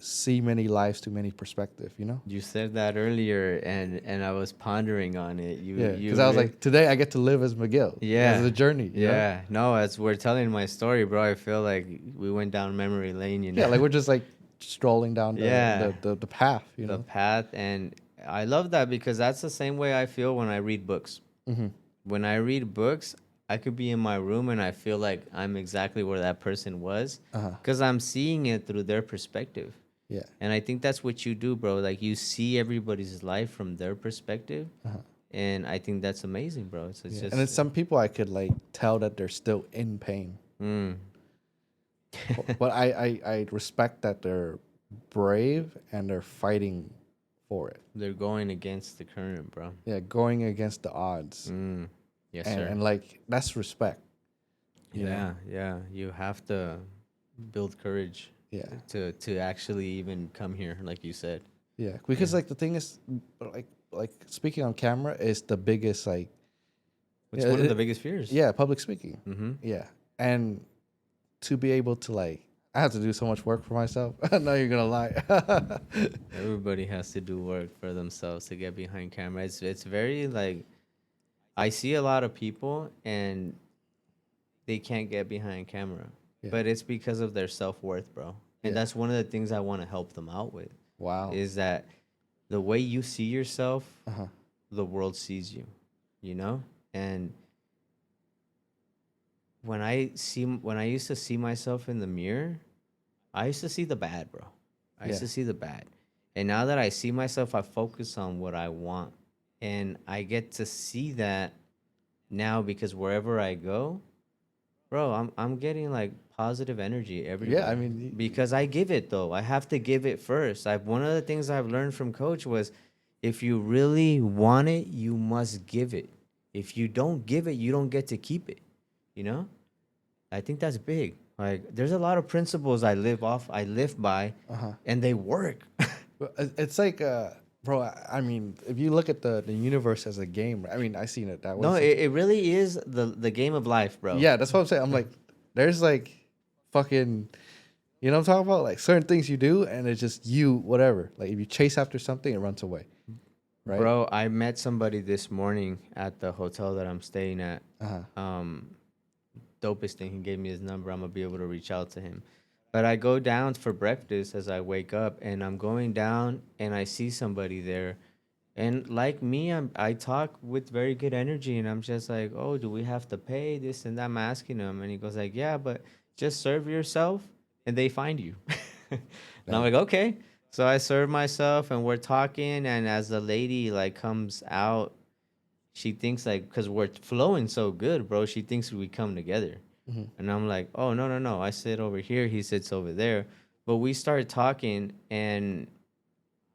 see many lives through many perspective. You said that earlier, and I was pondering on it. Yeah, because I was like, today I get to live as Miguel. As Yeah, a journey. yeah. No, as we're telling my story, bro, I feel like we went down memory lane, Yeah, like we're just like strolling down Yeah, the path. the path, and I love that because that's the same way I feel when I read books. hmm When I read books, I could be in my room and I feel like I'm exactly where that person was Uh-huh. because I'm seeing it through their perspective. Yeah. And I think that's what you do, bro. Like you see everybody's life from their perspective, Uh-huh. and I think that's amazing, bro. It's Yeah. And then just, some people I could like tell that they're still in pain. mm, But I respect that they're brave and they're fighting for it. They're going against the current, bro. Yeah, going against the odds, Yes, and sir. like that's respect. You know. Yeah, yeah. You have to build courage Yeah, to actually even come here, like you said. yeah. Because Yeah. like the thing is, like speaking on camera is the biggest like It's yeah one of the biggest fears. yeah public speaking. Mm-hmm. Yeah, and to be able to like I have to do so much work for myself. No, you're gonna lie. Everybody has to do work for themselves to get behind camera. It's very like I see a lot of people and they can't get behind camera, Yeah. but it's because of their self-worth, bro. And Yeah. that's one of the things I want to help them out with Wow. is that the way you see yourself, Uh huh. the world sees you, you know? And when I used to see myself in the mirror, I used to see the bad, bro. I used Yeah. to see the bad. And now that I see myself, I focus on what I want. And I get to see that now because wherever I go, bro, I'm getting like positive energy Yeah. I everywhere mean, because I give it though. I have to give it first. I've one of the things I've learned from coach was if you really want it, you must give it. If you don't give it, you don't get to keep it. You know? I think that's big. Like there's a lot of principles I live by uh huh. and they work. It's like, bro. I mean, if you look at the universe as a game, I mean, I seen it that way. No, it really is the game of life, bro. Yeah, that's what I'm saying. I'm like, there's like, fucking, you know what I'm talking about? Like certain things you do, and it's just you, whatever. Like if you chase after something, it runs away, right? Bro, I met somebody this morning at the hotel that I'm staying at. Uh huh. Dopest thing. He gave me his number. I'm gonna be able to reach out to him. But I go down for breakfast as I wake up, and I'm going down, and I see somebody there, and like me, I talk with very good energy, and I'm just like, oh, do we have to pay this and that? I'm asking him, and he goes like, yeah, but just serve yourself, and they find you. And I'm Damn. like, okay. So I serve myself, and we're talking, and as the lady like comes out she thinks like because we're flowing so good, bro. She thinks we come together, Mm-hmm. and I'm like, oh no no no. I sit over here. He sits over there. But we start talking, and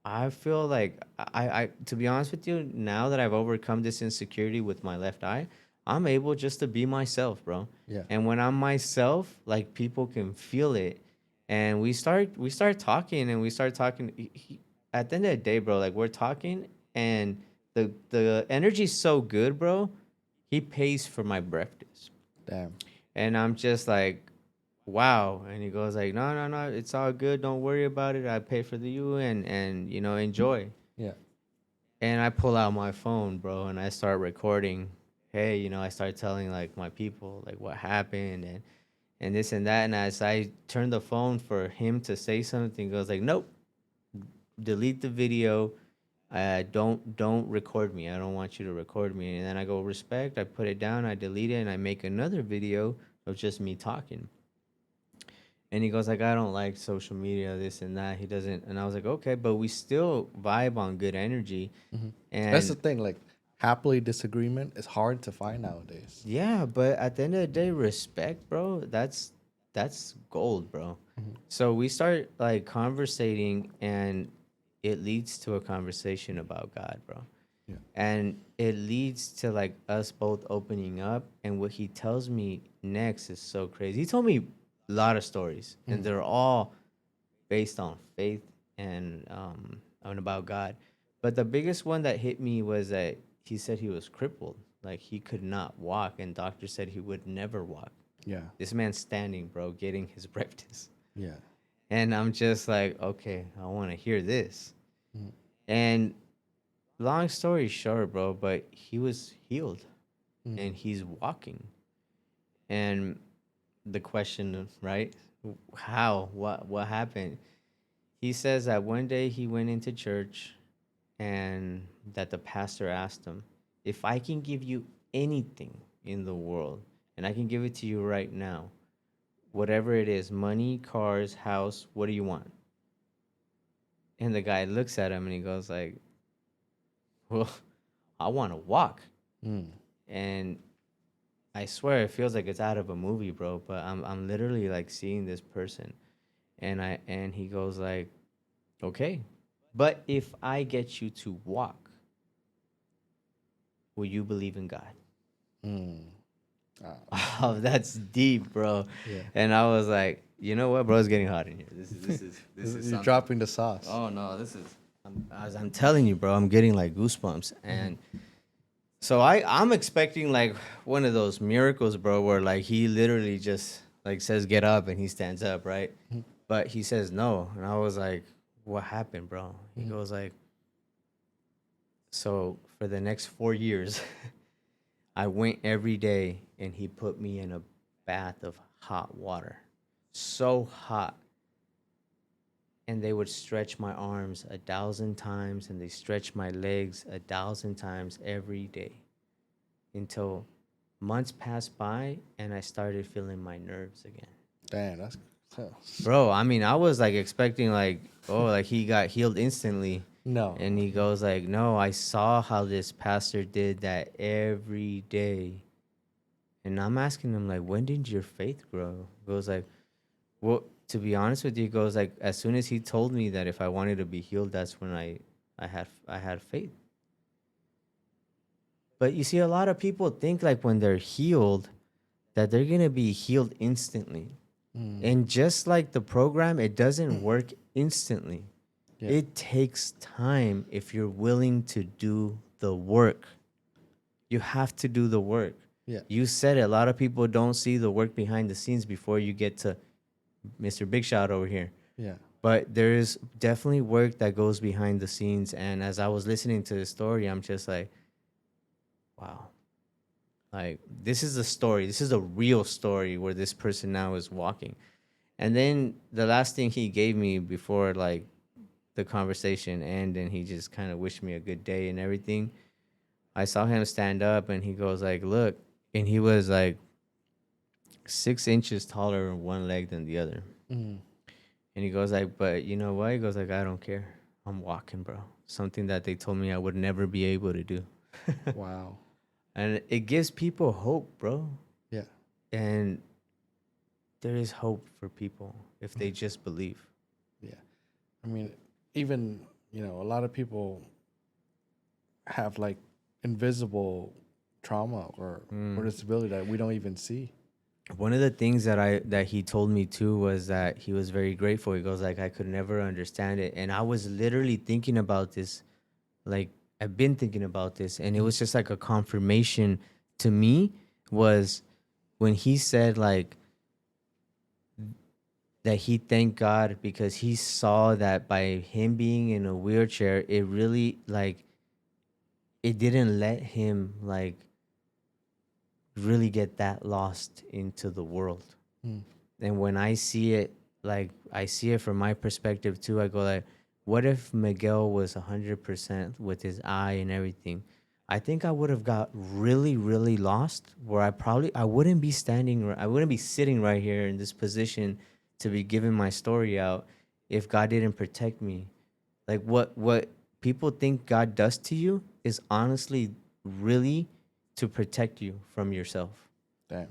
I feel like I to be honest with you, now that I've overcome this insecurity with my left eye, I'm able just to be myself, bro. Yeah. And when I'm myself, like people can feel it, and we start talking, and we start talking. At the end of the day, bro, like we're talking, and the energy's so good, bro. He pays for my breakfast, Damn. and I'm just like, wow. And he goes like, no no no, it's all good. Don't worry about it. I pay for the you and enjoy. Yeah. And I pull out my phone, bro, and I start recording. Hey, I start telling like my people like what happened and this and that. And as I turn the phone for him to say something, he goes like, nope, delete the video. Don't record me. I don't want you to record me. And then I go respect. I put it down. I delete it, and I make another video of just me talking. And he goes like, I don't like social media, this and that. He doesn't. And I was like, okay, but we still vibe on good energy. Mm-hmm. That's the And thing. Like, happily disagreement is hard to find nowadays. yeah, but at the end of the day, respect, bro. That's gold, bro. Mm-hmm. So we start like conversating, and it leads to a conversation about God, bro. Yeah. And it leads to like us both opening up. And what he tells me next is so crazy. He told me a lot of stories, and Mm-hmm. they're all based on faith and about God. But the biggest one that hit me was that he said he was crippled, like he could not walk, and doctor said he would never walk. Yeah. This man's standing, bro, getting his breakfast, Yeah. and I'm just like, okay, I want to hear this. Mm-hmm. And long story short, bro, but he was healed, Mm-hmm. and he's walking. And the question, right? How? What happened? He says that one day he went into church and that the pastor asked him, if I can give you anything in the world, and I can give it to you right now, whatever it is, money, cars, house, what do you want? And the guy looks at him and he goes like, well, I want to walk. Mm. And I swear it feels like it's out of a movie, bro, but I'm literally like seeing this person, and he goes like, okay, But if I get you to walk, will you believe in God? Mm. Oh, that's deep, bro. Yeah. And I was like, you know what, bro? It's getting hot in here. This is You're something. dropping the sauce. Oh no, this is. As I'm telling you, bro, I'm getting like goosebumps, and so I'm expecting like one of those miracles, bro, where like he literally just like says get up and he stands up, right? But he says no, and I was like, what happened, bro? He goes like, so for the next 4 years, I went every day and he put me in a bath of hot water. So hot. And they would stretch my arms 1,000 times and they stretch my legs 1,000 times every day until months passed by and I started feeling my nerves again. Damn, that's Bro, I mean, I was like expecting like, oh, like he got healed instantly. no. And he goes like, no, I saw how this pastor did that every day. And I'm asking him like, when did your faith grow? He goes like, well, to be honest with you, he goes like, as soon as he told me that if I wanted to be healed, that's when I had faith. But you see, a lot of people think like when they're healed, that they're gonna be healed instantly. And just like the program, it doesn't work instantly. Yeah. It takes time if you're willing to do the work. You have to do the work. Yeah. You said it. A lot of people don't see the work behind the scenes before you get to Mr. Big Shot over here. Yeah. But there is definitely work that goes behind the scenes. And as I was listening to the story, I'm just like, wow. Like, this is a story. This is a real story where this person now is walking. And then the last thing he gave me before, like, the conversation ended, and he just kind of wished me a good day and everything. I saw him stand up, and he goes, like, look. And he was, like, 6 inches taller in one leg than the other. Mm. And he goes like, but you know what? He goes like, I don't care. I'm walking, bro. Something that they told me I would never be able to do. Wow. And it gives people hope, bro. Yeah. And there is hope for people if they just believe. Yeah. I mean, even, a lot of people have like invisible trauma or disability that we don't even see. One of the things that he told me too was that he was very grateful. He goes like, I could never understand it. And I was literally thinking about this, like I've been thinking about this, and it was just like a confirmation to me was when he said like that he thanked God because he saw that by him being in a wheelchair, it really like it didn't let him like really get that lost into the world. And when I see it, like I see it from my perspective too, I go like, what if Miguel was 100% with his eye and everything? I think I would have got really, really lost where I wouldn't be I wouldn't be sitting right here in this position to be giving my story out if God didn't protect me. Like what people think God does to you is honestly really to protect you from yourself. Damn.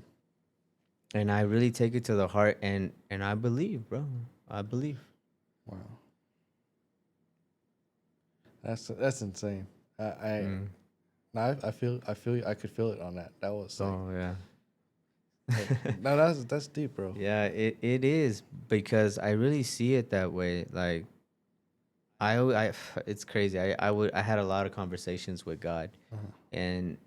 And I really take it to the heart, and I believe, bro. I believe. Wow. That's insane. I feel I could feel it on that. That was like, So yeah. no, that's deep, bro. Yeah, it is because I really see it that way. Like I it's crazy. I had a lot of conversations with God, and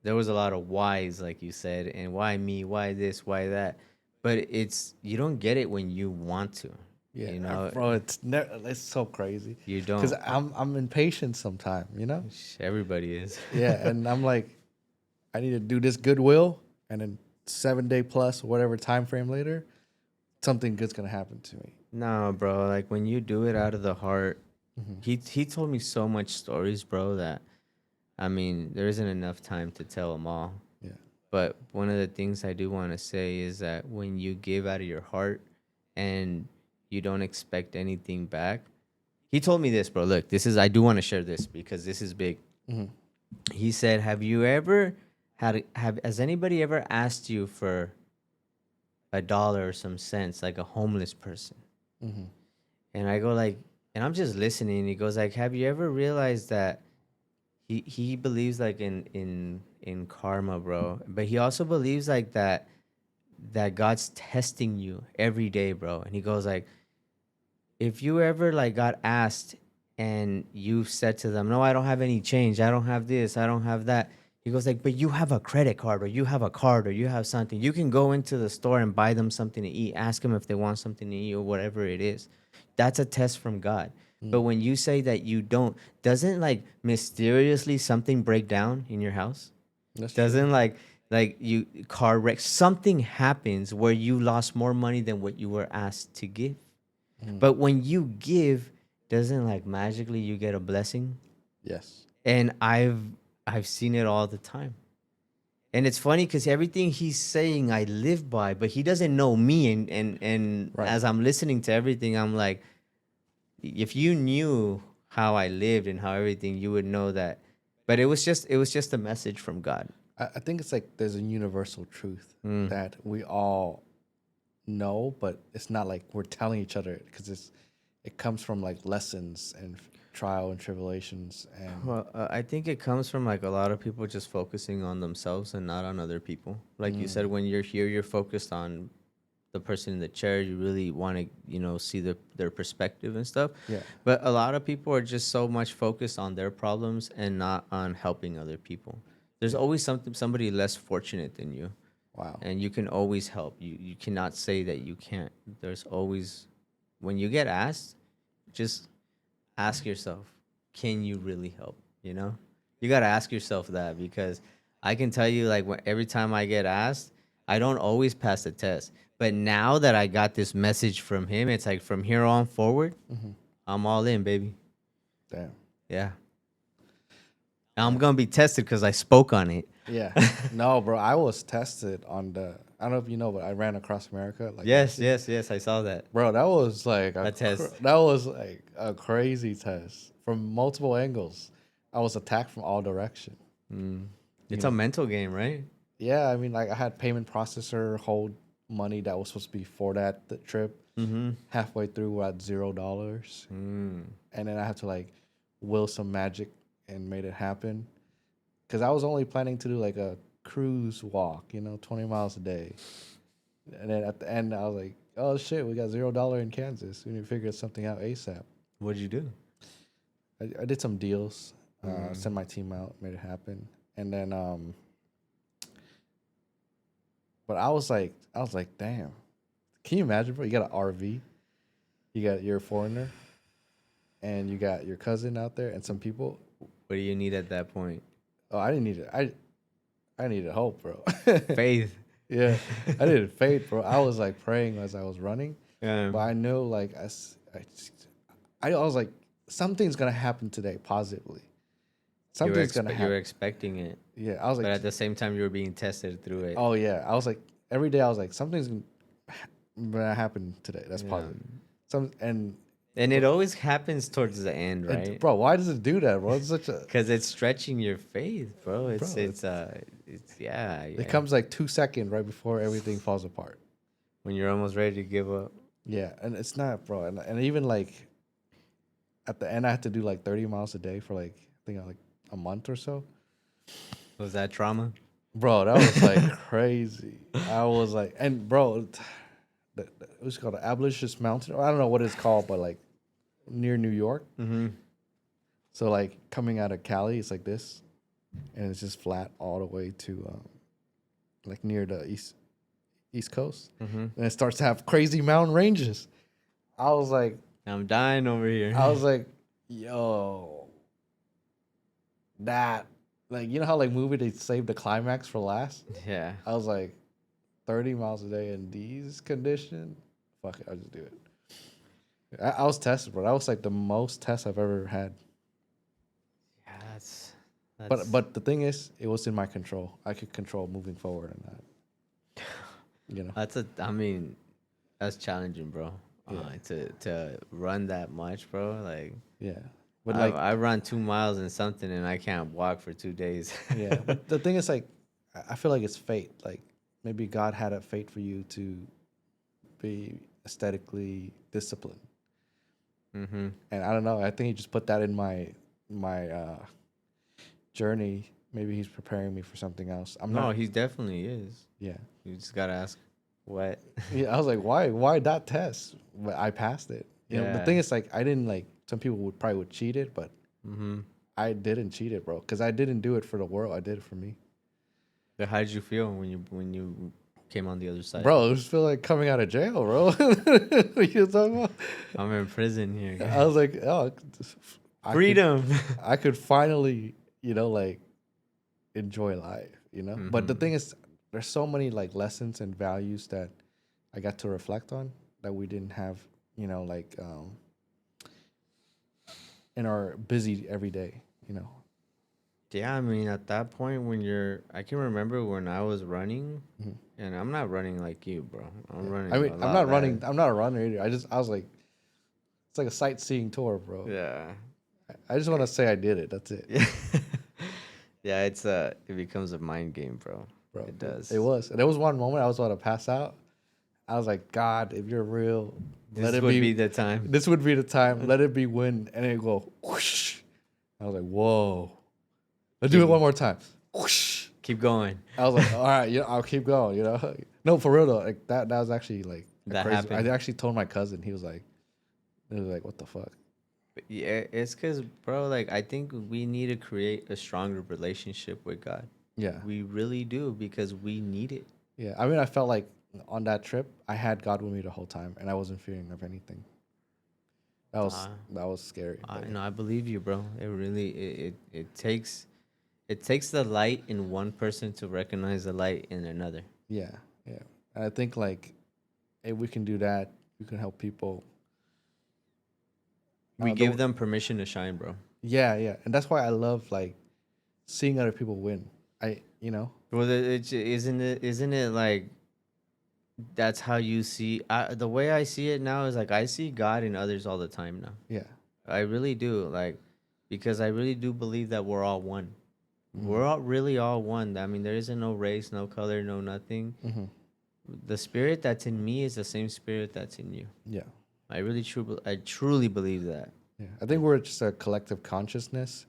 there was a lot of whys, like you said, and why me, why this, why that. But you don't get it when you want to. Yeah, You know, bro, it's so crazy. you Because don't. I'm impatient sometimes, Everybody is. Yeah, and I'm like, I need to do this goodwill, and then 7 day plus whatever time frame later, something good's gonna happen to me. No, bro. Like when you do it out of the heart, he told me so much stories, bro, that I mean, there isn't enough time to tell them all. Yeah, But one of the things I do want to say is that when you give out of your heart and you don't expect anything back, he told me this, bro. Look, I do want to share this because this is big. He said, "Have you ever has anybody ever asked you for $1 or some cents, like a homeless person?" And I go like, and I'm just listening. He goes like, "Have you ever realized that he believes like in karma, bro? But he also believes like that God's testing you every day, bro." And he goes like, "If you ever like got asked and you said to them, 'No, I don't have any change. I don't have this. I don't have that.'" He goes like, "But you have a credit card or you have a card or you have something. You can go into the store and buy them something to eat. Ask them if they want something to eat or whatever it is. That's a test from God." But Mm, when you say that you don't, doesn't like mysteriously something break down in your house? that's true. Doesn't like you car wreck something happens where you lost more money than what you were asked to give? Mm, But when you give, doesn't like magically you get a blessing? yes. And I've seen it all the time. And it's funny because everything he's saying I live by, but he doesn't know me. And Right. as I'm listening to everything, I'm like, if you knew how I lived and how everything, you would know that. But it was just a message from God. I think it's like there's a universal truth Mm. that we all know, but it's not like we're telling each other because it comes from like lessons and trial and tribulations and Well, I think it comes from like a lot of people just focusing on themselves and not on other people. Like you said, mm, when you're here, you're focused on the person in the chair. You really want to, see their perspective and stuff. yeah. But a lot of people are just so much focused on their problems and not on helping other people. There's Yeah. always somebody less fortunate than you, Wow. and you can always help. You cannot say that you can't. There's always, when you get asked, just ask yourself, can you really help? You got to ask yourself that, because I can tell you, like, every time I get asked, I don't always pass the test. But now that I got this message from him, it's like from here on forward, Hmm. I'm all in, baby. Damn. Yeah. I'm Uh, going to be tested because I spoke on it. yeah. No, bro. I was tested on the. I don't know if you know, but I ran across America like Yes, last year. yes, yes. I saw that. Bro, that was like A test. that was like a crazy test from multiple angles. I was attacked from all direction. Mm. You It's a know. mental game, right? Yeah, I mean, like I had payment processor hold money that was supposed to be for the trip. Mm-hmm. Halfway through, we're at $0, Mm. and then I had to like will some magic and made it happen. Because I was only planning to do like a cruise walk, 20 miles a day, and then at the end, I was like, "Oh shit, we got $0 in Kansas. We need to figure something out ASAP." What'd you do? I did some deals, Mm. sent my team out, made it happen, and then but I was like, damn. Can you imagine, bro? You got an RV, you're a foreigner, and you got your cousin out there and some people. What do you need at that point? Oh, I didn't need it. I needed hope, bro. Faith. Yeah, I needed faith, bro. I was like praying as I was running, but Um, I know like I was like something's gonna happen today positively. Something's gonna you were happen. expecting it, Yeah, I was but like, at the same time, you were being tested through it. oh yeah, I was like every day I was like something's gonna happen today. That's Yeah. positive. Some And it always happens towards the end, and right? bro, why does it do that, bro? It's such a Because it's stretching your faith, bro. It's bro. it's uh it's yeah, It yeah. comes like 2 seconds right before everything falls apart. When you're almost ready to give up. Yeah, and it's not, bro. And even like at the end, I had to do like 30 miles a day for like I think like a month or so. Was that trauma? Bro, that was like crazy. I was like, and bro, it was called the Abolitionist Mountain. I don't know what it's called, but like near New York. Mm-hmm. So like coming out of Cali, it's like this, and it's just flat all the way to like near the East Coast, Mm-hmm. and it starts to have crazy mountain ranges. I was like, I'm dying over here. I was like, yo, that like how like movie they save the climax for last. Yeah. I was like, 30 miles a day in these conditions. Fuck it, I'll just do it. I was tested, bro. That was like the most tests I've ever had. Yeah, But that's but the thing is, it was in my control. I could control moving forward and that. I mean, that's challenging, bro. Yeah, To run that much, bro. Like yeah. But I like, I run 2 miles and something, and I can't walk for 2 days. yeah. But the thing is, like, I feel like it's fate. Like maybe God had a fate for you to be aesthetically disciplined. Mm-hmm. And I don't know. I think he just put that in my journey. Maybe he's preparing me for something else. I'm No, not. he definitely is. Yeah. You just gotta ask what. Yeah. I was like, why that test? But I passed it. You know, the thing Yeah. is, like, I didn't like. Some people would cheat it, but Mm-hmm. I didn't cheat it, bro. Because I didn't do it for the world. I did it for me. But how did you feel when you came on the other side? Bro, it just feel like coming out of jail, bro. What you talking about? I'm in prison here, I guys. was like, oh, Freedom. I could finally, like enjoy life. But the Mm-hmm. thing is, there's so many like lessons and values that I got to reflect on that we didn't have, like in our busy everyday. Yeah, I mean, at that point when I can remember when I was running, Mhm. and I'm not running like you, bro. I'm Yeah. running I mean, a I'm lot not better. running. I'm not a runner either. I was like, it's like a sightseeing tour, bro. Yeah. I just want to say I did it. That's it, Yeah. Yeah, it becomes a mind game, bro. bro. It It does. was. And there was one moment I was about to pass out. I was like, God, if you're real, let This it would be. be the time. This would be the time. Let it be win, and it go whoosh. I was like, whoa. Let's do it Keep one more time. Whoosh. keep going. I was like, all right, I'll keep going. No, for real though. Like that was actually like a That crazy. I happened. actually told my cousin. He was like, what the fuck? Yeah, it's because, bro, like, I think we need to create a stronger relationship with God. Yeah, We really do because we need it. yeah. I mean, I felt like on that trip, I had God with me the whole time, and I wasn't fearing of anything. That was Uh, that was scary. I But know, I believe you, bro. It really it takes the light in one person to recognize the light in another. yeah, yeah. And I think like if we can do that, we can help people. We The give them permission to shine, bro. Yeah, yeah, and that's why I love like seeing other people win. I. Well, isn't it like that's how you see the way I see it now is like I see God in others all the time now. Yeah. I really do, like, because I really do believe that we're all one. Hmm. We're all really all one. I mean, there isn't no race, no color, no nothing. Hmm. The spirit that's in me is the same spirit that's in you. Yeah. I truly believe that. Yeah. I think we're just a collective consciousness,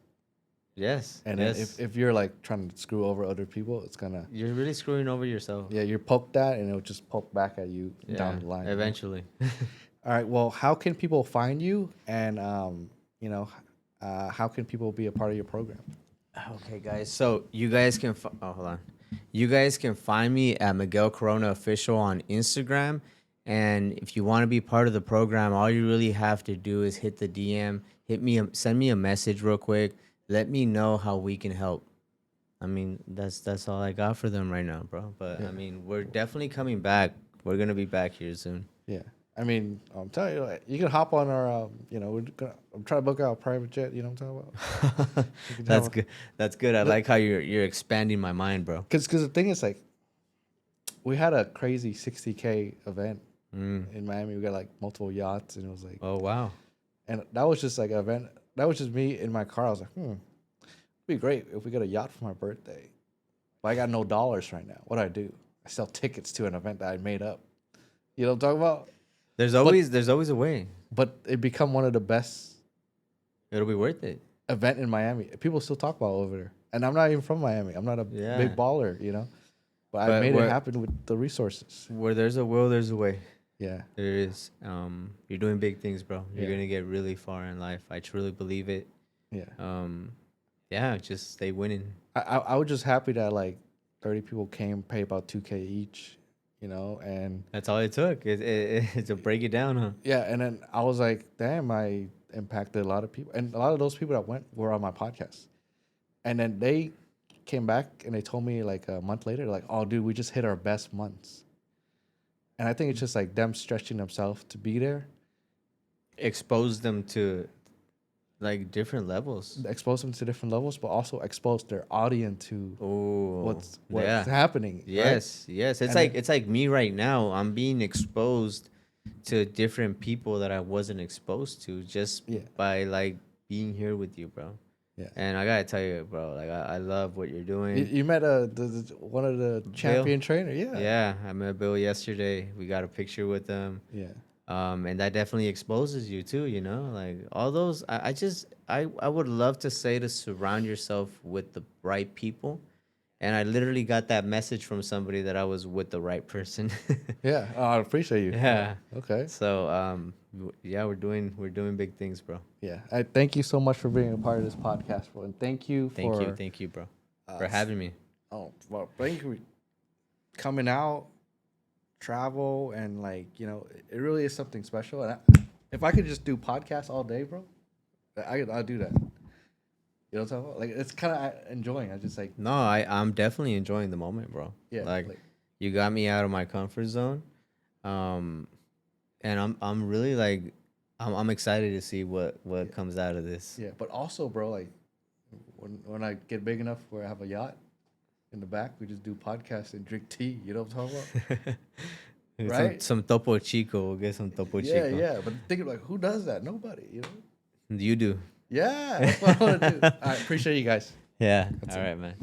Yes, and then if yes. if you're like trying to screw over other people, it's gonna You're really screwing over yourself. yeah, you poke that, and it'll just poke back at you Yeah, down the line. eventually. All right. Well, how can people find you, and how can people be a part of your program? Okay, guys. So you guys can hold on. You guys can find me at Miguel Corona Official on Instagram. And if you want to be part of the program, all you really have to do is hit the DM, send me a message real quick. Let me know how we can help. I mean, that's all I got for them right now, bro. But Yeah. I mean, we're definitely coming back. We're gonna be back here soon. Yeah. I mean, I'm telling you, like, you can hop on our, I'm trying to book out a private jet. You know what I'm talking about? You can That's have good. That's good. I like how you're expanding my mind, bro. Because the thing is, like, we had a crazy 60K event Mm. in Miami. We got like multiple yachts, and it was like, Oh wow. and that was just like an event. That was just me in my car. I was like, it'd be great if we get a yacht for my birthday. But I got no dollars right now. What do I do? I sell tickets to an event that I made up. You know what I'm talking about? There's always a way. But it become one of the best It'll be worth it. event in Miami. People still talk about it over there. And I'm not even from Miami. I'm not a Yeah. big baller. But I But made it happen with the resources. where there's a will, there's a way. Yeah. There is. You're doing big things, bro. You're Yeah. gonna get really far in life. I truly believe it. Yeah. Yeah, just stay winning. I was just happy that like 30 people came, pay about 2K each, and That's all it took. To break it down, huh? yeah, and then I was like, damn, I impacted a lot of people. And a lot of those people that went were on my podcast. And then they came back and they told me like a month later, like, oh, dude, we just hit our best months. And I think it's just like them stretching themselves to be there, Expose them to like different levels. expose them to different levels, but also expose their audience to Oh, what's yeah. happening. Right? Yes, yes. It's like me right now. I'm being exposed to different people that I wasn't exposed to just Yeah. by like being here with you, bro. Yeah. And I gotta tell you, bro, like I love what you're doing. You met one of the champion trainer, yeah. Yeah, I met Bill yesterday. We got a picture with him. Yeah. And that definitely exposes you too, you know, like all those. I would love to say to surround yourself with the right people, and I literally got that message from somebody that I was with the right person. Yeah, I appreciate you. Yeah. Okay. So yeah, we're doing big things, bro. Yeah, I thank you so much for being a part of this podcast, bro, and thank you for Thank you, bro, for having me. oh well, thank you for coming out, travel, and like it really is something special. And if I could just do podcasts all day, bro, I'll do that. You know what I'm talking about? Like it's kind of enjoying. I just like No, I'm definitely enjoying the moment, bro. yeah, Like like you got me out of my comfort zone. Um and I'm really like I'm excited to see what comes out of this. yeah. But also, bro, like when I get big enough where I have a yacht in the back, we just do podcasts and drink tea. You know what I'm talking about? Right? Some Topo Chico. We'll get some Topo Yeah, Chico. yeah. But thinking like, who does that? Nobody. You know? You do. Yeah, that's what I want to do. I appreciate you guys. Yeah. That's All it. right, man.